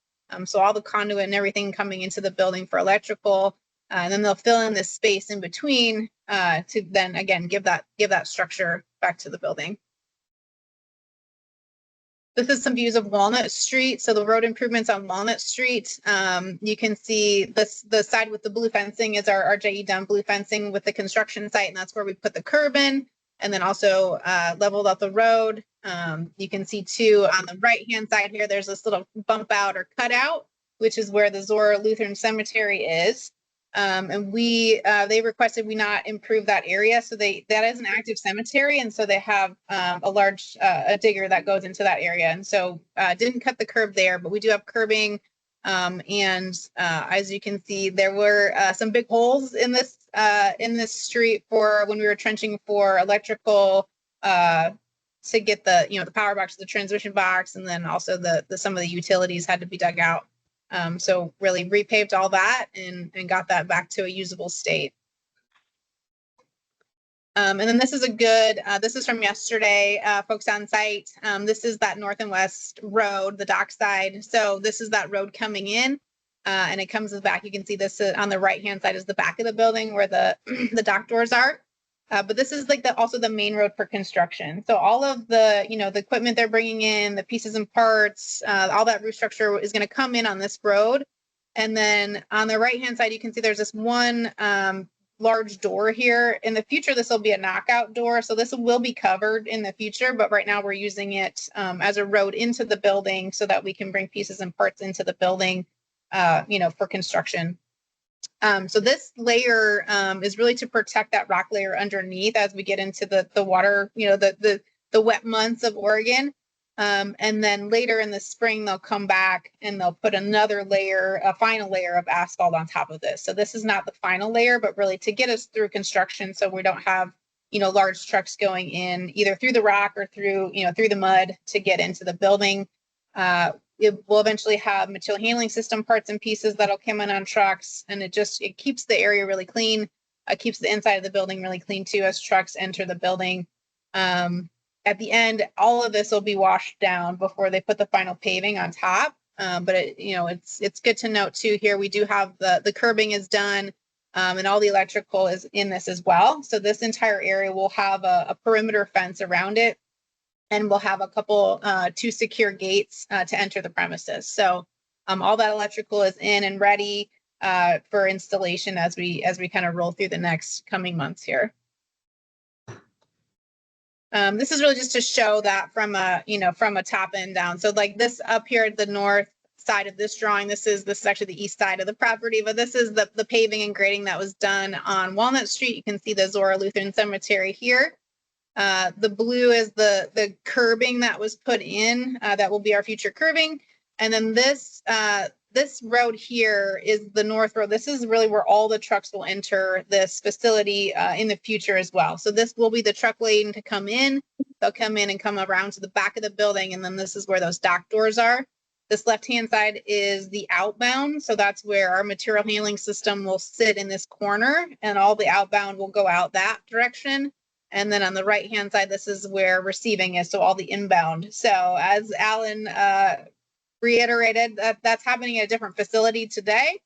So all the conduit and everything coming into the building for electrical, and then they'll fill in this space in between to then again give that structure back to the building. This is some views of Walnut Street. So the road improvements on Walnut Street. You can see the side with the blue fencing is our JE Dunn blue fencing with the construction site, and that's where we put the curb in, and then also leveled out the road. You can see too on the right-hand side here, there's this little bump out or cutout, which is where the Zora Lutheran Cemetery is. And they requested we not improve that area. So that is an active cemetery. And so they have a large a digger that goes into that area. And so didn't cut the curb there, but we do have curbing. And as you can see, there were some big holes in this street for when we were trenching for electrical to get the power box, the transmission box, and then also some of the utilities had to be dug out. So really repaved all that and got that back to a usable state. And then this is this is from yesterday, folks on site. This is that north and west road, the dock side. So this is that road coming in and it comes back. You can see this on the right-hand side is the back of the building where the dock doors are. But this is like also the main road for construction. So all of the equipment they're bringing in, the pieces and parts, all that roof structure is going to come in on this road. And then on the right-hand side, you can see there's this one large door here. In the future, this will be a knockout door. So this will be covered in the future, but right now we're using it as a road into the building so that we can bring pieces and parts into the building, for construction. So this layer is really to protect that rock layer underneath as we get into the water, the wet months of Oregon. And then later in the spring, they'll come back and they'll put another layer, a final layer of asphalt on top of this. So this is not the final layer, but really to get us through construction so we don't have, large trucks going in either through the rock or through the mud to get into the building. It will eventually have material handling system parts and pieces that'll come in on trucks, and it keeps the area really clean. It keeps the inside of the building really clean too as trucks enter the building. At the end, all of this will be washed down before they put the final paving on top. But it's good to note too here, we do have the curbing is done and all the electrical is in this as well. So this entire area will have a perimeter fence around it. And we'll have a couple, 2 secure gates to enter the premises. So all that electrical is in and ready for installation as we kind of roll through the next coming months here. This is really just to show that from a top end down. So like this up here at the north side of this drawing, this is actually the east side of the property, but this is the paving and grading that was done on Walnut Street. You can see the Zora Lutheran Cemetery here. The blue is the curbing that was put in, that will be our future curbing. And then this road here is the north road. This is really where all the trucks will enter this facility in the future as well. So this will be the truck lane to come in. They'll come in and come around to the back of the building. And then this is where those dock doors are. This left-hand side is the outbound. So that's where our material handling system will sit in this corner, and all the outbound will go out that direction. And then on the right-hand side, this is where receiving is, so all the inbound. So as Alan reiterated, that's happening at a different facility today.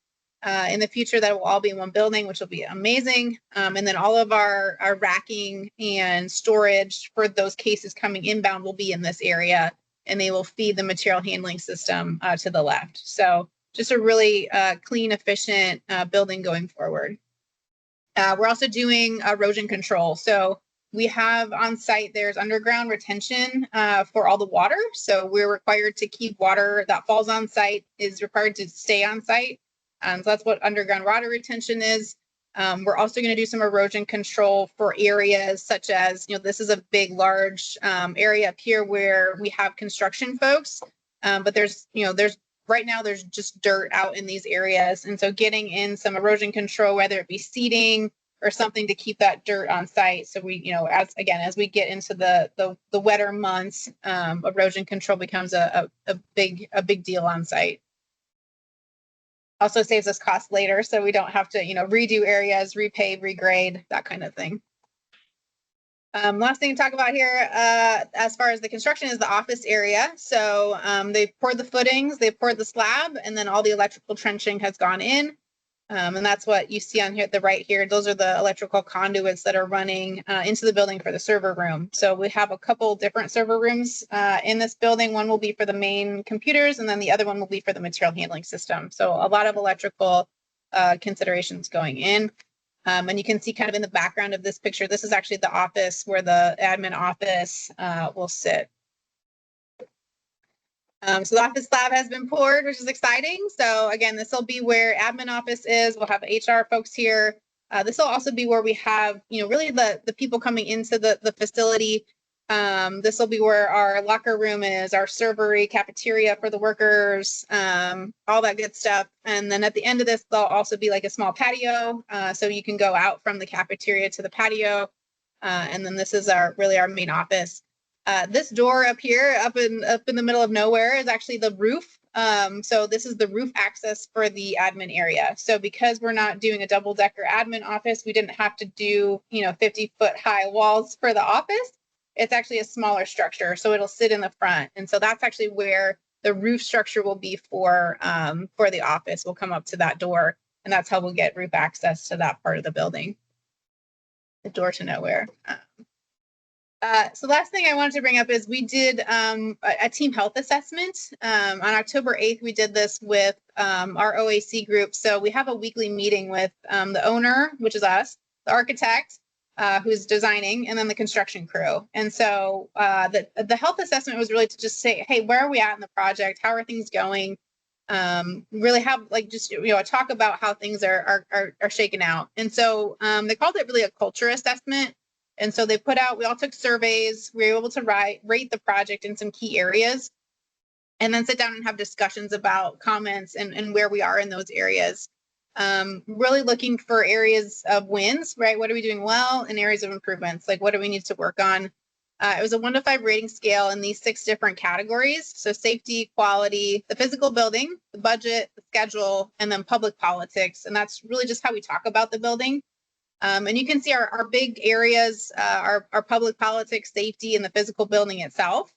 In the future, that will all be in one building, which will be amazing. And then all of our racking and storage for those cases coming inbound will be in this area, and they will feed the material handling system to the left. So just a really clean, efficient building going forward. We're also doing erosion control. So we have on site, there's underground retention for all the water. So we're required to keep water that falls on site is required to stay on site. So that's what underground water retention is. We're also going to do some erosion control for areas such as, this is a big, large area up here where we have construction folks, but there's right now there's just dirt out in these areas. And so getting in some erosion control, whether it be seeding or something to keep that dirt on site. So we, you know, as we get into the wetter months, erosion control becomes a big deal on site. Also saves us costs later, so we don't have to, you know, redo areas, repave, regrade, that kind of thing. Last thing to talk about here, as far as the construction, is the office area. So they've poured the footings, they've poured the slab, and then all the electrical trenching has gone in. And that's what you see on here at the right here. Those are the electrical conduits that are running into the building for the server room. So we have a couple different server rooms in this building. One will be for the main computers, and then the other one will be for the material handling system. So a lot of electrical considerations going in. And you can see kind of in the background of this picture, this is actually the office where the admin office will sit. So the office slab has been poured, which is exciting. So again, this will be where admin office is. We'll have HR folks here. This will also be where we have, you know, really the people coming into the facility. This will be where our locker room is, our servery, cafeteria for the workers, all that good stuff. And then at the end of this, there'll also be like a small patio. So you can go out from the cafeteria to the patio. And then this is really our main office. This door up here, up in the middle of nowhere, is actually the roof. So this is the roof access for the admin area. So because we're not doing a double-decker admin office, we didn't have to do, you know, 50-foot high walls for the office. It's actually a smaller structure, so it'll sit in the front. And so that's actually where the roof structure will be for the office. We'll come up to that door, and that's how we'll get roof access to that part of the building. The door to nowhere. So last thing I wanted to bring up is we did a team health assessment. On October 8th, we did this with our OAC group. So we have a weekly meeting with the owner, which is us, the architect, who's designing, and then the construction crew. And so the health assessment was really to just say, hey, where are we at in the project? How are things going? Really have like just, you know, talk about how things are shaken out. And so they called it really a culture assessment. And so we all took surveys. We were able to rate the project in some key areas, and then sit down and have discussions about comments and where we are in those areas. Really looking for areas of wins, right? What are we doing well, and areas of improvements? Like, what do we need to work on? It was a 1 to 5 rating scale in these 6 different categories. So safety, quality, the physical building, the budget, the schedule, and then public politics. And that's really just how we talk about the building. And you can see our big areas are public politics, safety, and the physical building itself.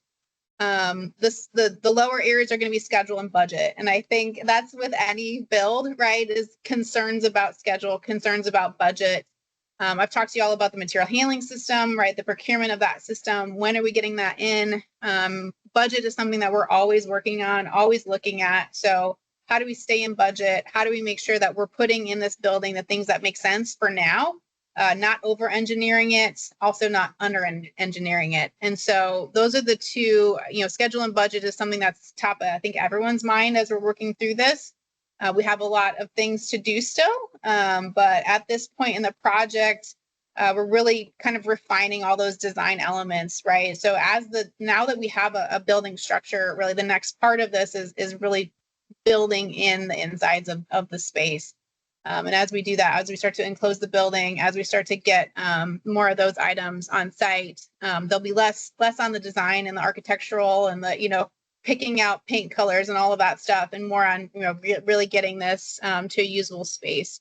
The lower areas are going to be schedule and budget. And I think that's with any build, right, is concerns about schedule, concerns about budget. I've talked to you all about the material handling system, right, the procurement of that system. When are we getting that in? Budget is something that we're always working on, always looking at. So how do we stay in budget? How do we make sure that we're putting in this building the things that make sense for now, not over engineering it, also not under engineering it? And so those are the 2, you know, schedule and budget is something that's top of, I think, everyone's mind as we're working through this. We have a lot of things to do still, but at this point in the project, we're really kind of refining all those design elements, right? So now that we have a building structure, really the next part of this is really building in the insides of the space. And as we do that, as we start to enclose the building, as we start to get more of those items on site, there'll be less on the design and the architectural and the, you know, picking out paint colors and all of that stuff, and more on, you know, really getting this to a usable space.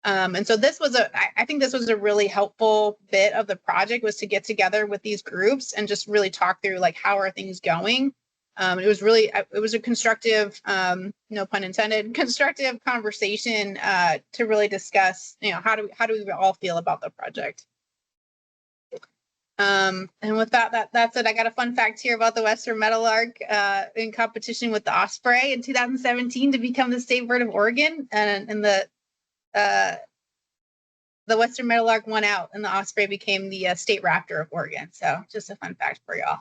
And so I think this was a really helpful bit of the project, was to get together with these groups and just really talk through, like, how are things going? It was a constructive, no pun intended, constructive conversation to really discuss, you know, how do we all feel about the project. And with that's it. I got a fun fact here about the Western Meadowlark in competition with the Osprey in 2017 to become the state bird of Oregon, and the Western Meadowlark won out, and the Osprey became the state raptor of Oregon. So just a fun fact for y'all.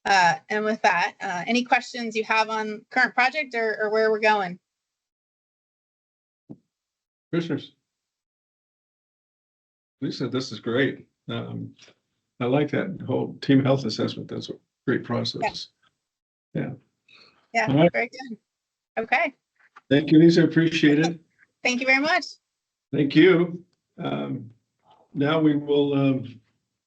And with that, any questions you have on current project or where we're going? Commissioners. Lisa, this is great. I like that whole team health assessment. That's a great process. Yeah, All right. very good. Okay, Thank you, Lisa. Appreciate it. thank you very much. Thank you. Now we will,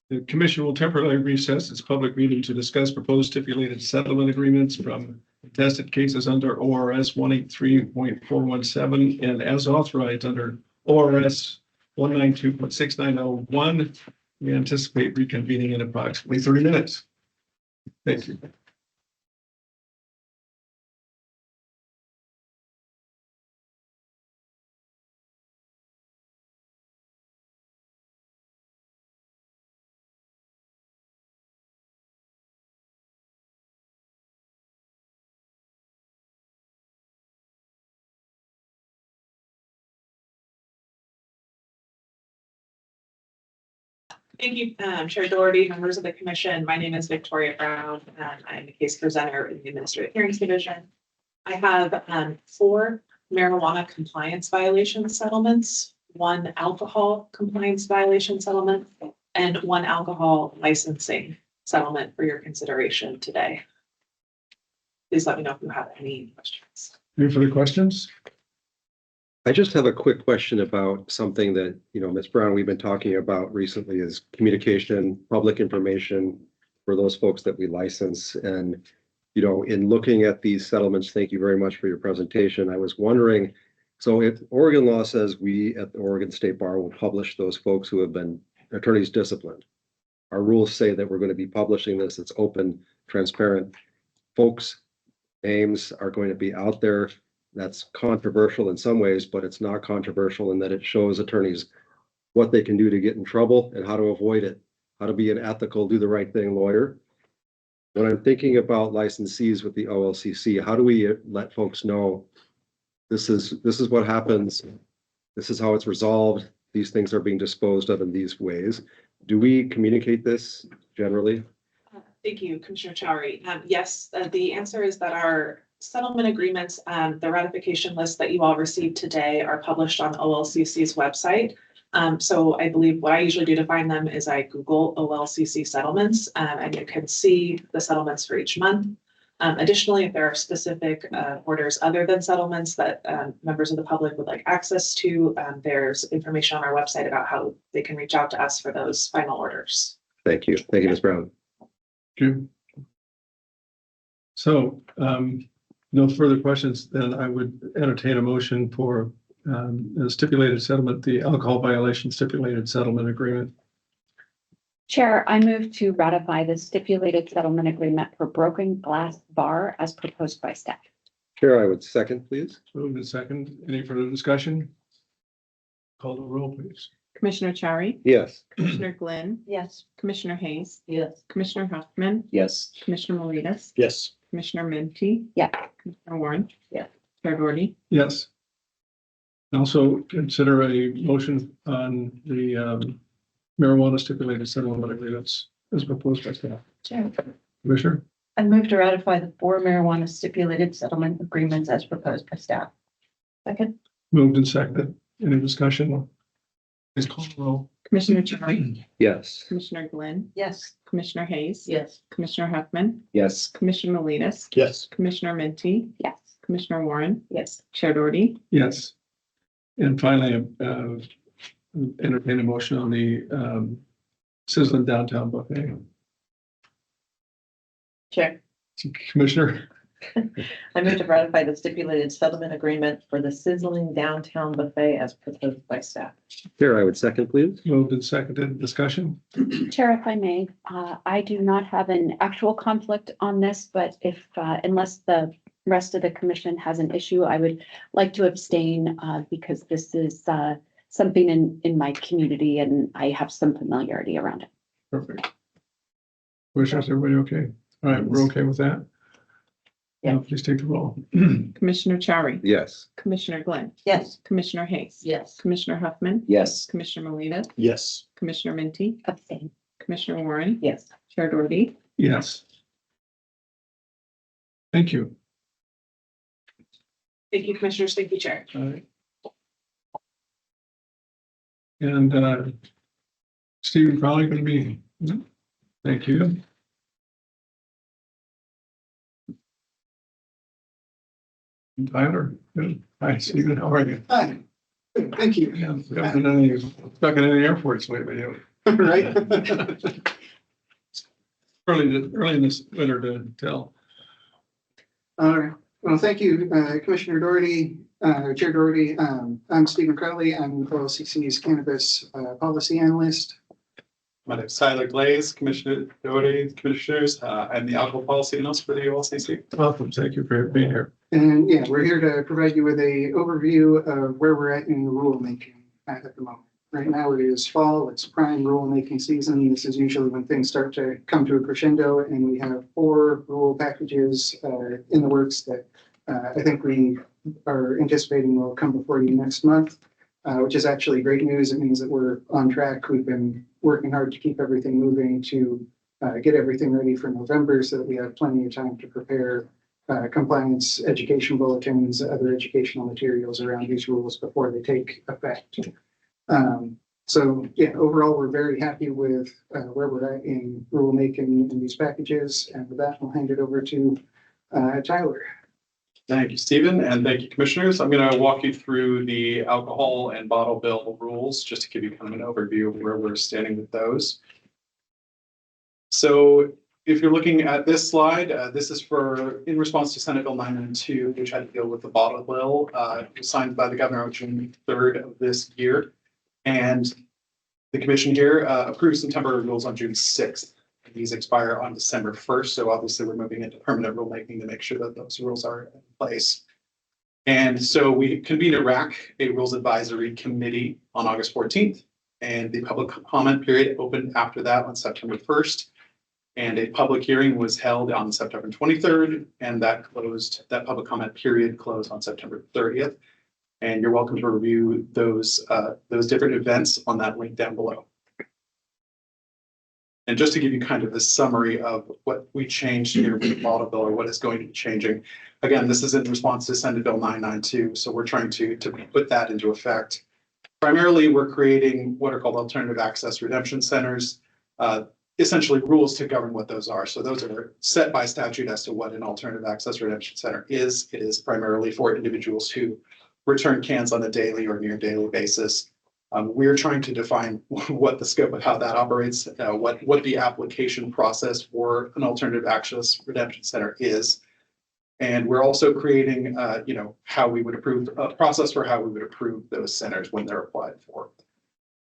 the commission will temporarily recess its public meeting to discuss proposed stipulated settlement agreements from contested cases under ORS 183.417 and as authorized under ORS 192.6901. We anticipate reconvening in approximately 30 minutes. Thank you. Thank you, Chair Doherty, members of the commission. My name is Victoria Brown, and I'm the case presenter in the Administrative Hearings Division. I have 4 marijuana compliance violation settlements, 1 alcohol compliance violation settlement, and 1 alcohol licensing settlement for your consideration today. Please let me know if you have any questions. Any further questions? I just have a quick question about something that, Ms. Brown, we've been talking about recently is communication, public information for those folks that we license. And, in looking at these settlements, thank you very much for your presentation. I was wondering, so if Oregon law says we at the Oregon State Bar will publish those folks who have been attorneys disciplined. Our rules say that we're going to be publishing this. It's open, transparent. Folks' names are going to be out there. That's controversial in some ways, but it's not controversial in that it shows attorneys what they can do to get in trouble and how to avoid it, how to be an ethical, do the right thing lawyer. When I'm thinking about licensees with the OLCC, how do we let folks know this is what happens? This is how it's resolved. These things are being disposed of in these ways. Do we communicate this generally? Thank you, Commissioner Chowry. Yes, the answer is that our settlement agreements, the ratification list that you all received today are published on OLCC's website. So I believe what I usually do to find them is I Google OLCC settlements, and you can see the settlements for each month. Additionally, if there are specific orders other than settlements that members of the public would like access to, there's information on our website about how they can reach out to us for those final orders. Thank you. Thank you, Ms. Brown. Good. So, no further questions, then I would entertain a motion for a stipulated settlement, the alcohol violation stipulated settlement agreement. Chair, I move to ratify the stipulated settlement agreement for Broken Glass Bar as proposed by staff. Chair, I would second, please. Moved and second. Any further discussion? Call the roll, please. Commissioner Chari, Yes. Commissioner Glenn, Yes. Commissioner Hayes, Yes. Commissioner Huffman, Yes. Commissioner Moritas, Yes. Commissioner Minty. Yeah. Commissioner Warren. Yeah. Chair Doherty. Yes. Also consider a motion on the marijuana stipulated settlement agreements as proposed by staff. Chair, Commissioner? I move to ratify the 4 marijuana stipulated settlement agreements as proposed by staff. Second. Moved and seconded. Any discussion? Please call the roll. Commissioner Chari, Yes. Commissioner Glenn, Yes. Commissioner Hayes. Yes. Commissioner Huffman, Yes. Commissioner Moritas, Yes. Commissioner Minty, Yes. Commissioner Warren, Yes. Chair Doherty. Yes. And finally, entertain a motion on the Sizzling Downtown Buffet. Chair, Commissioner? I move to ratify the stipulated settlement agreement for the Sizzling Downtown Buffet as proposed by staff. Chair, I would second, please. Moved and seconded. Discussion? Chair, if I may, I do not have an actual conflict on this, but if, unless the rest of the commission has an issue, I would like to abstain because this is something in my community and I have some familiarity around it. Perfect. Commissioners, everybody okay? All right, we're okay with that? Yeah. Now, please take the roll. Commissioner Chari, Yes. Commissioner Glenn, Yes. Commissioner Hayes. Yes. Commissioner Huffman, Yes. Commissioner Moritas, Yes. Commissioner Minty, Abstain. Commissioner Warren, Yes. Chair Doherty. Yes. Thank you. Thank you, Commissioners. Thank you, Chair. All right. And Stephen probably going to be, thank you. Tyler, good. Hi, Stephen, how are you? Hi, good, thank you. Yeah, we haven't been any, stuck in any airports lately. have we? Right? Early in this winter to tell. All right, well, thank you, Commissioner Doherty, Chair Doherty. I'm Stephen Crowley. I'm OLCC's cannabis policy analyst. My name is Tyler Glaze, Commissioner Doherty, Commissioners. I'm the alcohol policy analyst for the OLCC. Welcome, thank you for being here. And yeah, we're here to provide you with a overview of where we're at in rulemaking at the moment. Right now it is fall, it's prime rulemaking season. This is usually when things start to come to a crescendo, and we have 4 rule packages in the works that I think we are anticipating will come before you next month, which is actually great news. It means that we're on track. We've been working hard to keep everything moving to get everything ready for November so that we have plenty of time to prepare compliance, education bulletins, other educational materials around these rules before they take effect. So yeah, overall, we're very happy with where we're at in rulemaking in these packages. And with that, I'll hand it over to Tyler. Thank you, Stephen, and thank you, Commissioners. I'm going to walk you through the alcohol and bottle bill rules, just to give you kind of an overview of where we're standing with those. So if you're looking at this slide, this is in response to Senate Bill 992, which had to deal with the bottle bill. It was signed by the governor on June 3rd of this year. And the commission here approved some temporary rules on June 6th. These expire on December 1st. So obviously we're moving into permanent rulemaking to make sure that those rules are in place. And so we convened a RAC, a Rules Advisory Committee, on August 14th. And the public comment period opened after that on September 1st. And a public hearing was held on September 23rd. And that public comment period closed on September 30th. And you're welcome to review those different events on that link down below. And just to give you kind of a summary of what we changed here with the bottle bill, or what is going to be changing. Again, this is in response to Senate Bill 992. So we're trying to put that into effect. Primarily, we're creating what are called alternative access redemption centers, essentially rules to govern what those are. So those are set by statute as to what an alternative access redemption center is. It is primarily for individuals who return cans on a daily or near daily basis. We're trying to define what the scope of how that operates, what the application process for an alternative access redemption center is. And we're also creating, how we would approve a process for how we would approve those centers when they're applied for.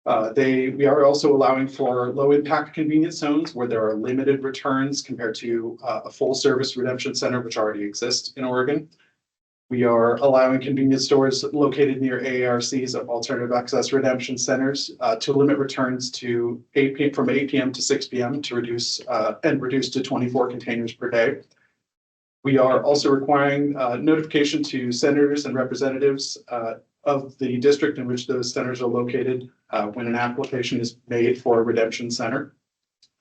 We are also allowing for low impact convenience zones where there are limited returns compared to a full service redemption center, which already exists in Oregon. We are allowing convenience stores located near AARCs of alternative access redemption centers to limit returns to from 8 p.m. to 6 p.m. to reduce to 24 containers per day. We are also requiring notification to senators and representatives of the district in which those centers are located when an application is made for a redemption center.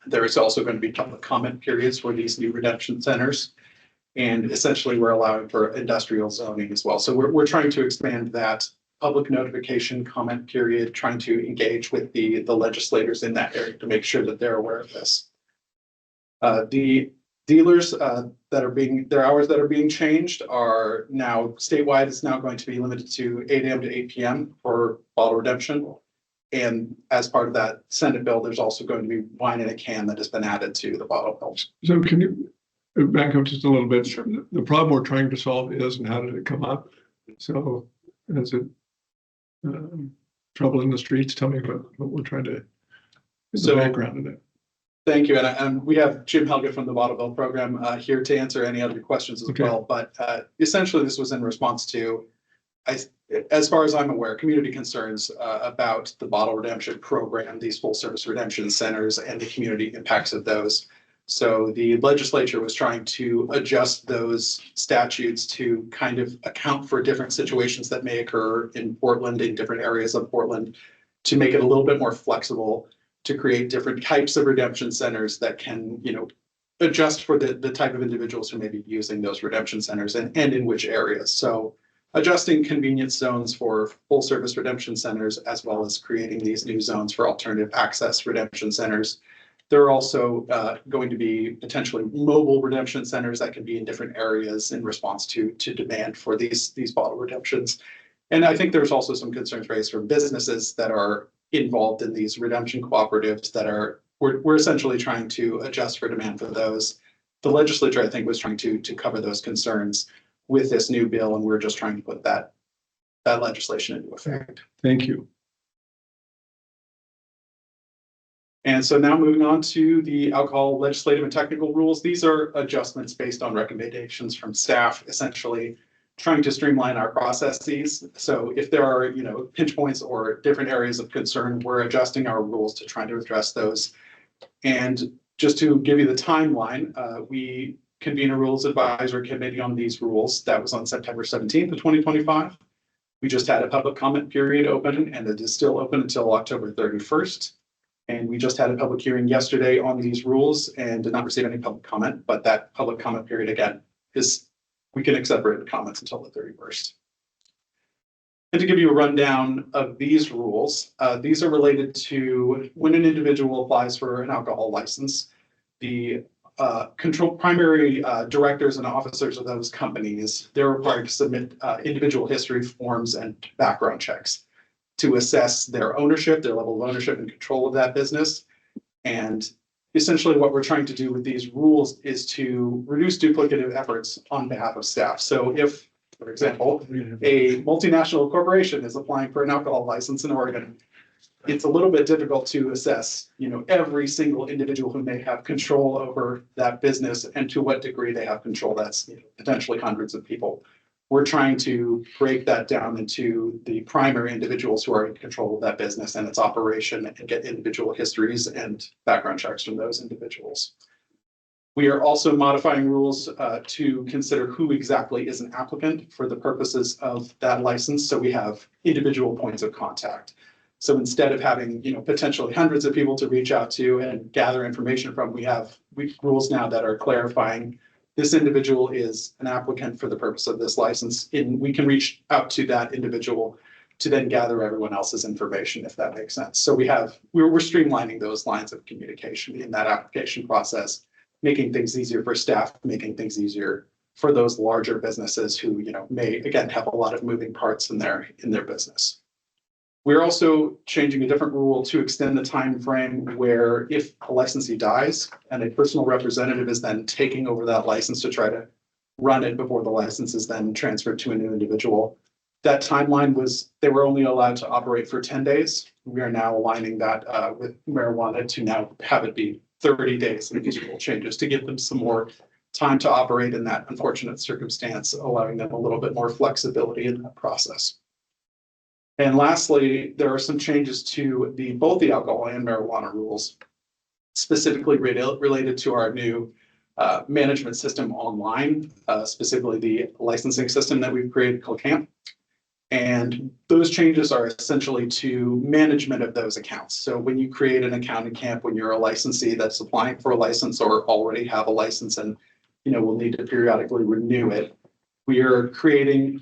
There is also going to be public comment periods for these new redemption centers. And essentially, we're allowing for industrial zoning as well. So we're trying to expand that public notification comment period, trying to engage with the legislators in that area to make sure that they're aware of this. The dealers their hours that are being changed are now statewide. It's now going to be limited to 8 a.m. to 8 p.m. for bottle redemption. And as part of that Senate bill, there's also going to be wine in a can that has been added to the bottle bill. So can you back up just a little bit? Sure. The problem we're trying to solve is, and how did it come up? So is it trouble in the streets? Tell me about what we're trying to, the background of it. Thank you. And we have Jim Helga from the Bottle Bill Program here to answer any other questions as well. But essentially, this was in response to, as far as I'm aware, community concerns about the bottle redemption program, these full service redemption centers, and the community impacts of those. So the legislature was trying to adjust those statutes to kind of account for different situations that may occur in Portland, in different areas of Portland, to make it a little bit more flexible, to create different types of redemption centers that can, adjust for the type of individuals who may be using those redemption centers and in which areas. So adjusting convenience zones for full service redemption centers, as well as creating these new zones for alternative access redemption centers There are also going to be potentially mobile redemption centers that can be in different areas in response to demand for these bottle redemptions. And I think there's also some concerns raised from businesses that are involved in these redemption cooperatives that we're essentially trying to adjust for demand for those. The legislature, I think, was trying to cover those concerns with this new bill, and we're just trying to put that legislation into effect. Thank you. And so now moving on to the alcohol legislative and technical rules. These are adjustments based on recommendations from staff, essentially trying to streamline our processes. So if there are, pinch points or different areas of concern, we're adjusting our rules to try to address those. And just to give you the timeline, we convened a rules advisory committee on these rules. That was on September 17th of 2025. We just had a public comment period open, and it is still open until October 31st. And we just had a public hearing yesterday on these rules and did not receive any public comment, but that public comment period again we can accept written comments until the 31st. And to give you a rundown of these rules, these are related to when an individual applies for an alcohol license, the primary directors and officers of those companies, they're required to submit individual history forms and background checks to assess their ownership, their level of ownership and control of that business. And essentially what we're trying to do with these rules is to reduce duplicative efforts on behalf of staff. So if, for example, a multinational corporation is applying for an alcohol license in Oregon, it's a little bit difficult to assess, every single individual who may have control over that business and to what degree they have control. That's potentially hundreds of people. We're trying to break that down into the primary individuals who are in control of that business and its operation and get individual histories and background checks from those individuals. We are also modifying rules to consider who exactly is an applicant for the purposes of that license. So we have individual points of contact. So instead of having, potentially hundreds of people to reach out to and gather information from, we have rules now that are clarifying this individual is an applicant for the purpose of this license. And we can reach out to that individual to then gather everyone else's information, if that makes sense. So we're streamlining those lines of communication in that application process, making things easier for staff, making things easier for those larger businesses who, may again have a lot of moving parts in their business. We're also changing a different rule to extend the time frame where if a licensee dies and a personal representative is then taking over that license to try to run it before the license is then transferred to a new individual. That timeline was, they were only allowed to operate for 10 days. We are now aligning that with marijuana to now have it be 30 days in these rule changes to give them some more time to operate in that unfortunate circumstance, allowing them a little bit more flexibility in that process. And lastly, there are some changes to both the alcohol and marijuana rules, specifically related to our new management system online, specifically the licensing system that we've created called CAMP. And those changes are essentially to management of those accounts. So when you create an account in CAMP, when you're a licensee that's applying for a license or already have a license and will need to periodically renew it, we are creating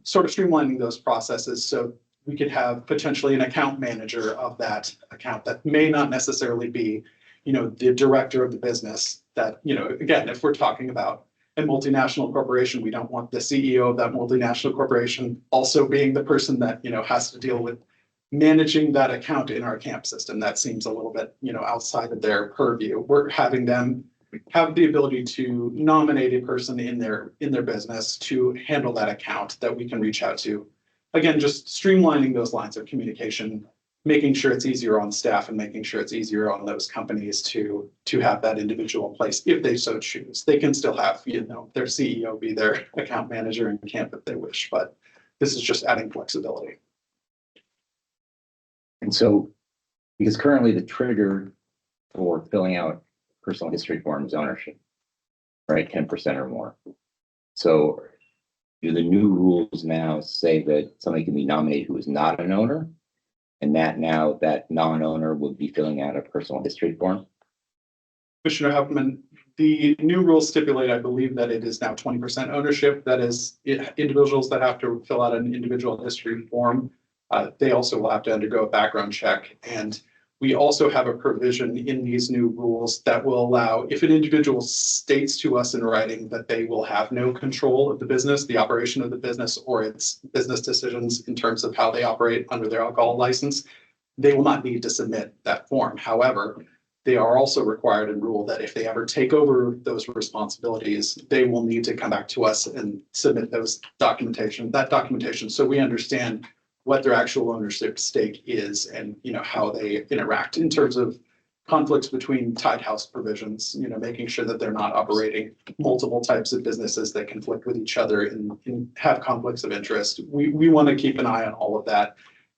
sort of streamlining those processes so we could have potentially an account manager of that account that may not necessarily be, the director of the business. That, again, if we're talking about a multinational corporation, we don't want the CEO of that multinational corporation also being the person that, has to deal with managing that account in our CAMP system. That seems a little bit, outside of their purview. We're having them have the ability to nominate a person in their business to handle that account that we can reach out to. Again, just streamlining those lines of communication, making sure it's easier on staff and making sure it's easier on those companies to have that individual in place if they so choose. They can still have, their CEO be their account manager in CAMP if they wish, but this is just adding flexibility. And so, because currently the trigger for filling out personal history form is ownership, right? 10% or more. So do the new rules now say that somebody can be nominated who is not an owner, and that now that non-owner would be filling out a personal history form? Commissioner Huffman, the new rules stipulate, I believe, that it is now 20% ownership. That is, individuals that have to fill out an individual history form, they also will have to undergo a background check. And We also have a provision in these new rules that will allow, if an individual states to us in writing that they will have no control of the business, the operation of the business, or its business decisions in terms of how they operate under their alcohol license, they will not need to submit that form. However, they are also required in rule that if they ever take over those responsibilities, they will need to come back to us and submit that documentation, so we understand what their actual ownership stake is and, how they interact in terms of conflicts between tied house provisions, making sure that they're not operating multiple types of businesses that conflict with each other and have conflicts of interest. We want to keep an eye on all of that.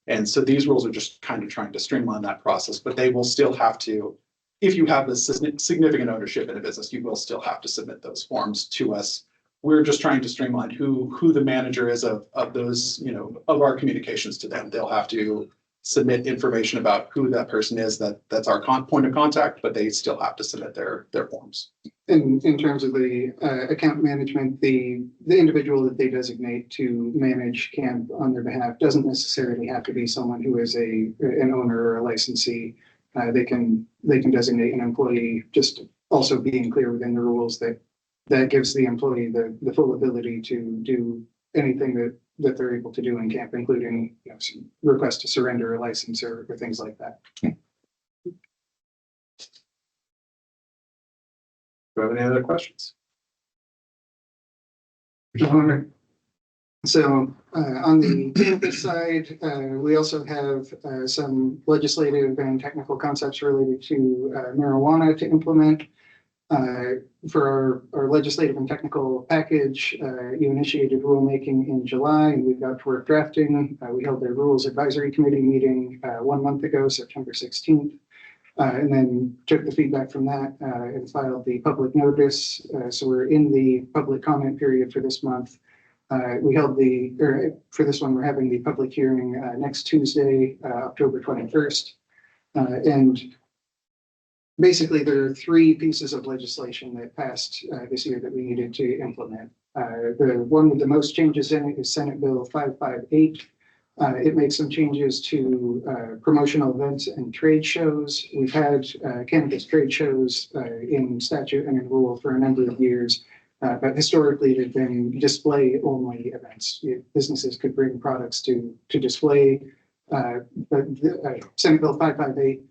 And so these rules are just kind of trying to streamline that process, but they will still have to, if you have a significant ownership in a business, you will still have to submit those forms to us. We're just trying to streamline who the manager is of those, of our communications to them. They'll have to submit information about who that person is, that's our point of contact, but they still have to submit their forms. In terms of the account management, the individual that they designate to manage camp on their behalf doesn't necessarily have to be someone who is an owner or a licensee. They can designate an employee, just also being clear within the rules that gives the employee the full ability to do anything that they're able to do in camp, including request to surrender a license or things like that. Do you have any other questions? So on the campus side, we also have some legislative and technical concepts related to marijuana to implement. For our legislative and technical package, you initiated rulemaking in July and we got to work drafting. We held the Rules Advisory Committee meeting 1 month ago, September 16th. And then took the feedback from that and filed the public notice. So we're in the public comment period for this month. For this one, we're having the public hearing next Tuesday, October 21st. And basically, there are 3 pieces of legislation that passed this year that we needed to implement. The one with the most changes in it is Senate Bill 558. It makes some changes to promotional events and trade shows. We've had cannabis trade shows in statute and in rule for a number of years. But historically, they've been display-only events. Businesses could bring products to display. But Senate Bill 558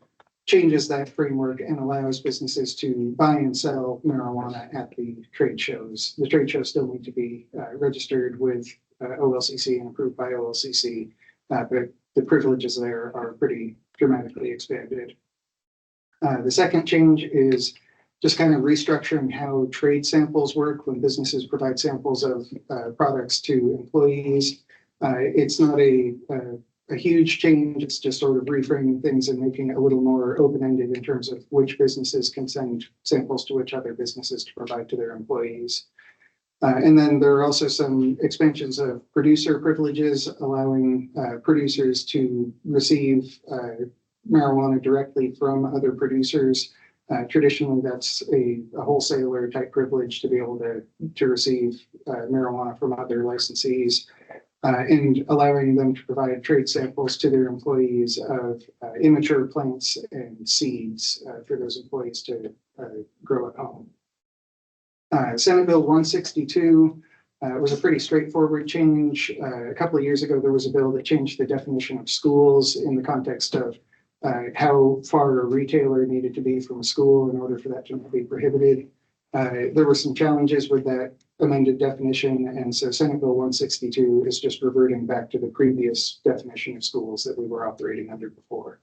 changes that framework and allows businesses to buy and sell marijuana at the trade shows. The trade shows still need to be registered with OLCC and approved by OLCC, but the privileges there are pretty dramatically expanded. The second change is just kind of restructuring how trade samples work when businesses provide samples of products to employees. It's not a huge change. It's just sort of reframing things and making it a little more open-ended in terms of which businesses can send samples to which other businesses to provide to their employees. And then there are also some expansions of producer privileges, allowing producers to receive marijuana directly from other producers. Traditionally, that's a wholesaler type privilege to be able to receive marijuana from other licensees, and allowing them to provide trade samples to their employees of immature plants and seeds for those employees to grow at home. Senate Bill 162 was a pretty straightforward change. A couple of years ago, there was a bill that changed the definition of schools in the context of how far a retailer needed to be from a school in order for that to be prohibited. There were some challenges with that amended definition, and so Senate Bill 162 is just reverting back to the previous definition of schools that we were operating under before.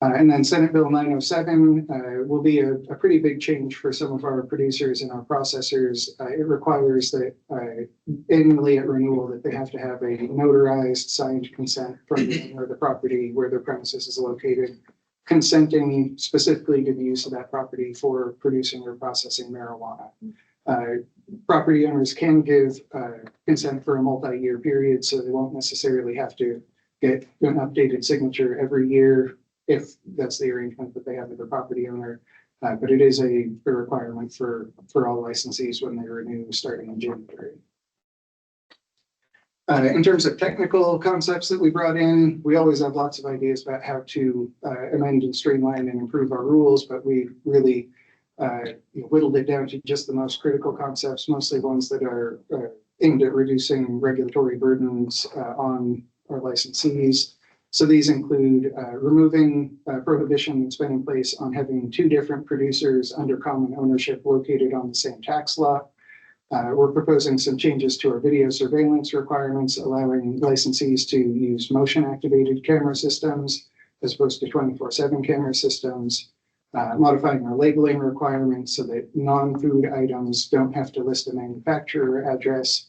And then Senate Bill 907 will be a pretty big change for some of our producers and our processors. It requires that annually at renewal that they have to have a notarized signed consent from the owner of the property where their premises is located, consenting specifically to the use of that property for producing or processing marijuana. Property owners can give consent for a multi-year period, so they won't necessarily have to get an updated signature every year if that's the arrangement that they have with the property owner. But it is a requirement for all licensees when they renew starting in January. In terms of technical concepts that we brought in, we always have lots of ideas about how to amend and streamline and improve our rules, but we really whittled it down to just the most critical concepts, mostly ones that are aimed at reducing regulatory burdens on our licensees. So these include removing prohibition that's been in place on having two different producers under common ownership located on the same tax lot. We're proposing some changes to our video surveillance requirements, allowing licensees to use motion-activated camera systems as opposed to 24/7 camera systems, modifying our labeling requirements so that non-food items don't have to list a manufacturer address,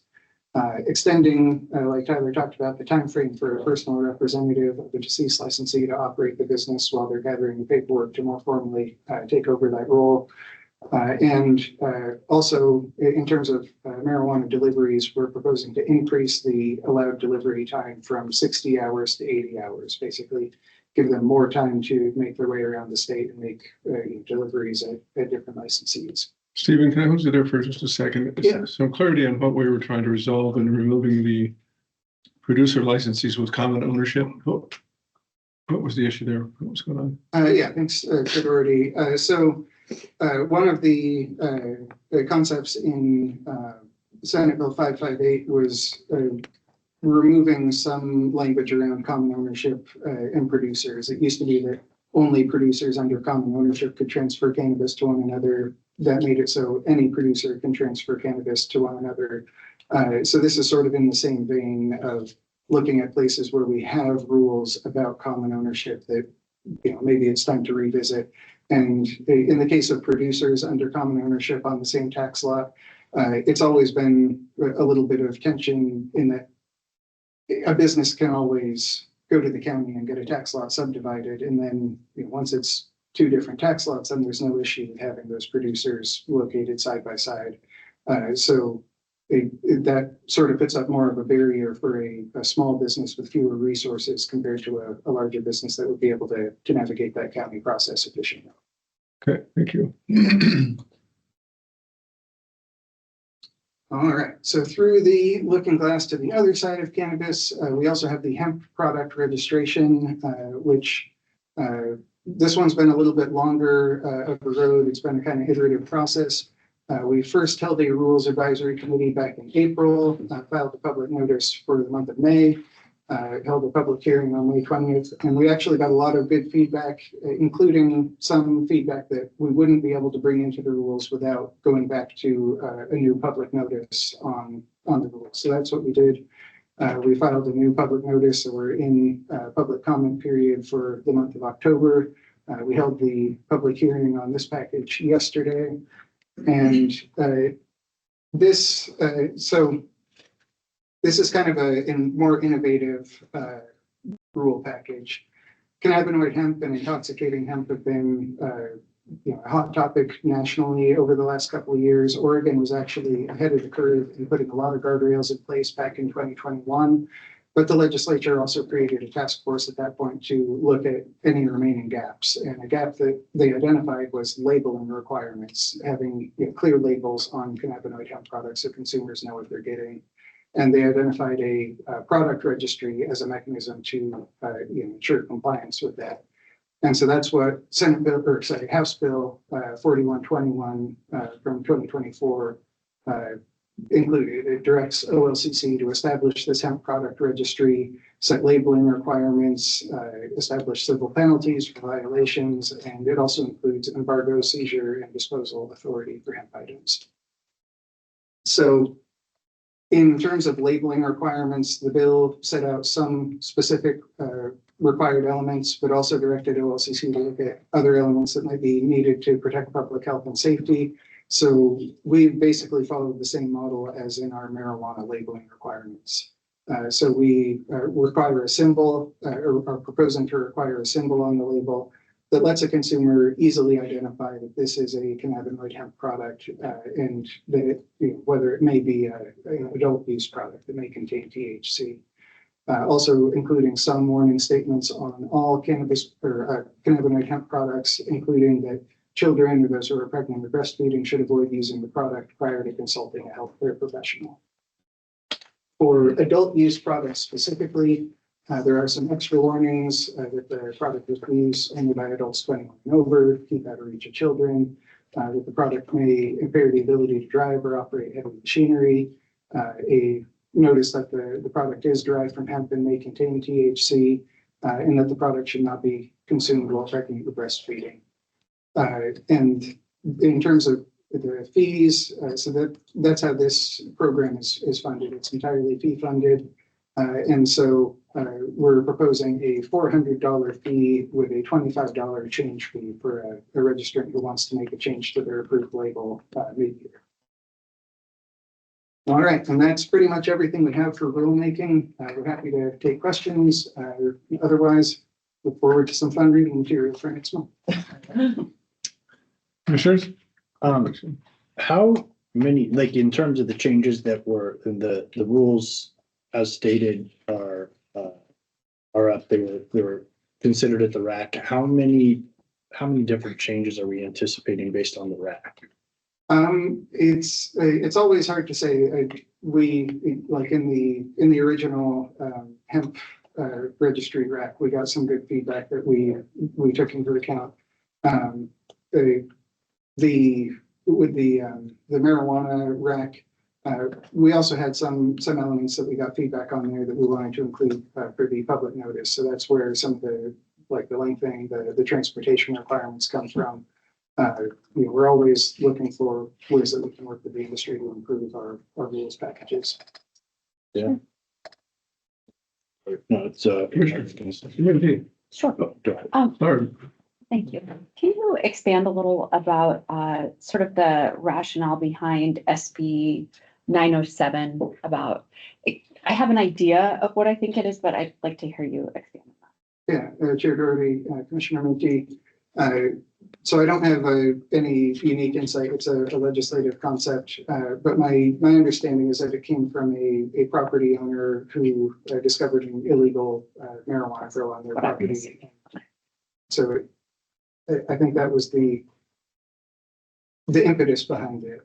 extending, like Tyler talked about, the timeframe for a personal representative of the deceased licensee to operate the business while they're gathering the paperwork to more formally take over that role. Also, in terms of marijuana deliveries, we're proposing to increase the allowed delivery time from 60 hours to 80 hours, basically give them more time to make their way around the state and make deliveries at different licensees. Stephen, can I hold you there for just a second? Yeah. Some clarity on what we were trying to resolve in removing the producer licensees with common ownership. What was the issue there? What was going on? Yeah, thanks, Doherty. One of the concepts in Senate Bill 558 was removing some language around common ownership and producers. It used to be that only producers under common ownership could transfer cannabis to one another. That made it so any producer can transfer cannabis to one another. So this is sort of in the same vein of looking at places where we have rules about common ownership that, maybe it's time to revisit. And in the case of producers under common ownership on the same tax lot, it's always been a little bit of tension in that a business can always go to the county and get a tax lot subdivided. And then once it's two different tax lots, then there's no issue with having those producers located side by side. That sort of puts up more of a barrier for a small business with fewer resources compared to a larger business that would be able to navigate that county process efficiently. Okay, thank you. All right, so through the looking glass to the other side of cannabis, we also have the hemp product registration, which this one's been a little bit longer of the road. It's been a kind of iterative process. We first held a rules advisory committee back in April, filed a public notice for the month of May, held a public hearing on May 20th, and we actually got a lot of good feedback, including some feedback that we wouldn't be able to bring into the rules without going back to a new public notice on the rules. So that's what we did. We filed a new public notice, so we're in public comment period for the month of October. We held the public hearing on this package yesterday. And this is kind of a more innovative rule package. Cannabinoid hemp and intoxicating hemp have been a hot topic nationally over the last couple of years. Oregon was actually ahead of the curve in putting a lot of guardrails in place back in 2021. But the legislature also created a task force at that point to look at any remaining gaps. And a gap that they identified was labeling requirements, having clear labels on cannabinoid hemp products so consumers know what they're getting. And they identified a product registry as a mechanism to ensure compliance with that. And so that's what House Bill 4121 from 2024 included. It directs OLCC to establish this hemp product registry, set labeling requirements, establish civil penalties for violations, and it also includes embargo, seizure, and disposal authority for hemp items. So in terms of labeling requirements, the bill set out some specific required elements, but also directed OLCC to look at other elements that might be needed to protect public health and safety. So we basically followed the same model as in our marijuana labeling requirements. So we require a symbol, or are proposing to require a symbol on the label that lets a consumer easily identify that this is a cannabinoid hemp product, and that whether it may be an adult use product that may contain THC. Also including some warning statements on all cannabis or cannabinoid hemp products, including that children or those who are pregnant or breastfeeding should avoid using the product prior to consulting a healthcare professional. For adult use products specifically, there are some extra warnings that the product is for use only by adults 21 and over, keep out of reach of children, that the product may impair the ability to drive or operate heavy machinery. A notice that the product is derived from hemp and may contain THC, and that the product should not be consumed while pregnant or breastfeeding. And in terms of the fees, so that's how this program is funded. It's entirely fee funded. And so we're proposing a $400 fee with a $25 change fee for a registrant who wants to make a change to their approved label mid-year. All right, and that's pretty much everything we have for rulemaking. We're happy to take questions. Otherwise, look forward to some fun reading material for next month. Commissioners? How many, like in terms of the changes that were in the rules as stated are up, they were considered at the RAC. How many different changes are we anticipating based on the RAC? It's always hard to say. We like in the original hemp registry RAC, we got some good feedback that we took into account. With the marijuana RAC, we also had some elements that we got feedback on there that we wanted to include for the public notice. So that's where some of the lengthening, the transportation requirements come from. We're always looking for ways that we can work with the industry to improve our rules packages. Yeah. No, it's Sure. Go ahead. Sorry. Thank you. Can you expand a little about sort of the rationale behind SB 907 about, I have an idea of what I think it is, but I'd like to hear you expand on that. Yeah, Chair Doherty, Commissioner Minty. So I don't have any unique insight. It's a legislative concept, but my understanding is that it came from a property owner who discovered an illegal marijuana grow on their property. So I think that was the impetus behind it.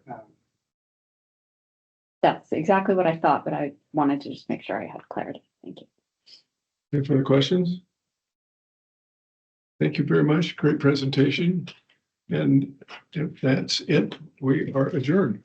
That's exactly what I thought, but I wanted to just make sure I had clarity. Thank you. Any further questions? Thank you very much. Great presentation. And if that's it, we are adjourned.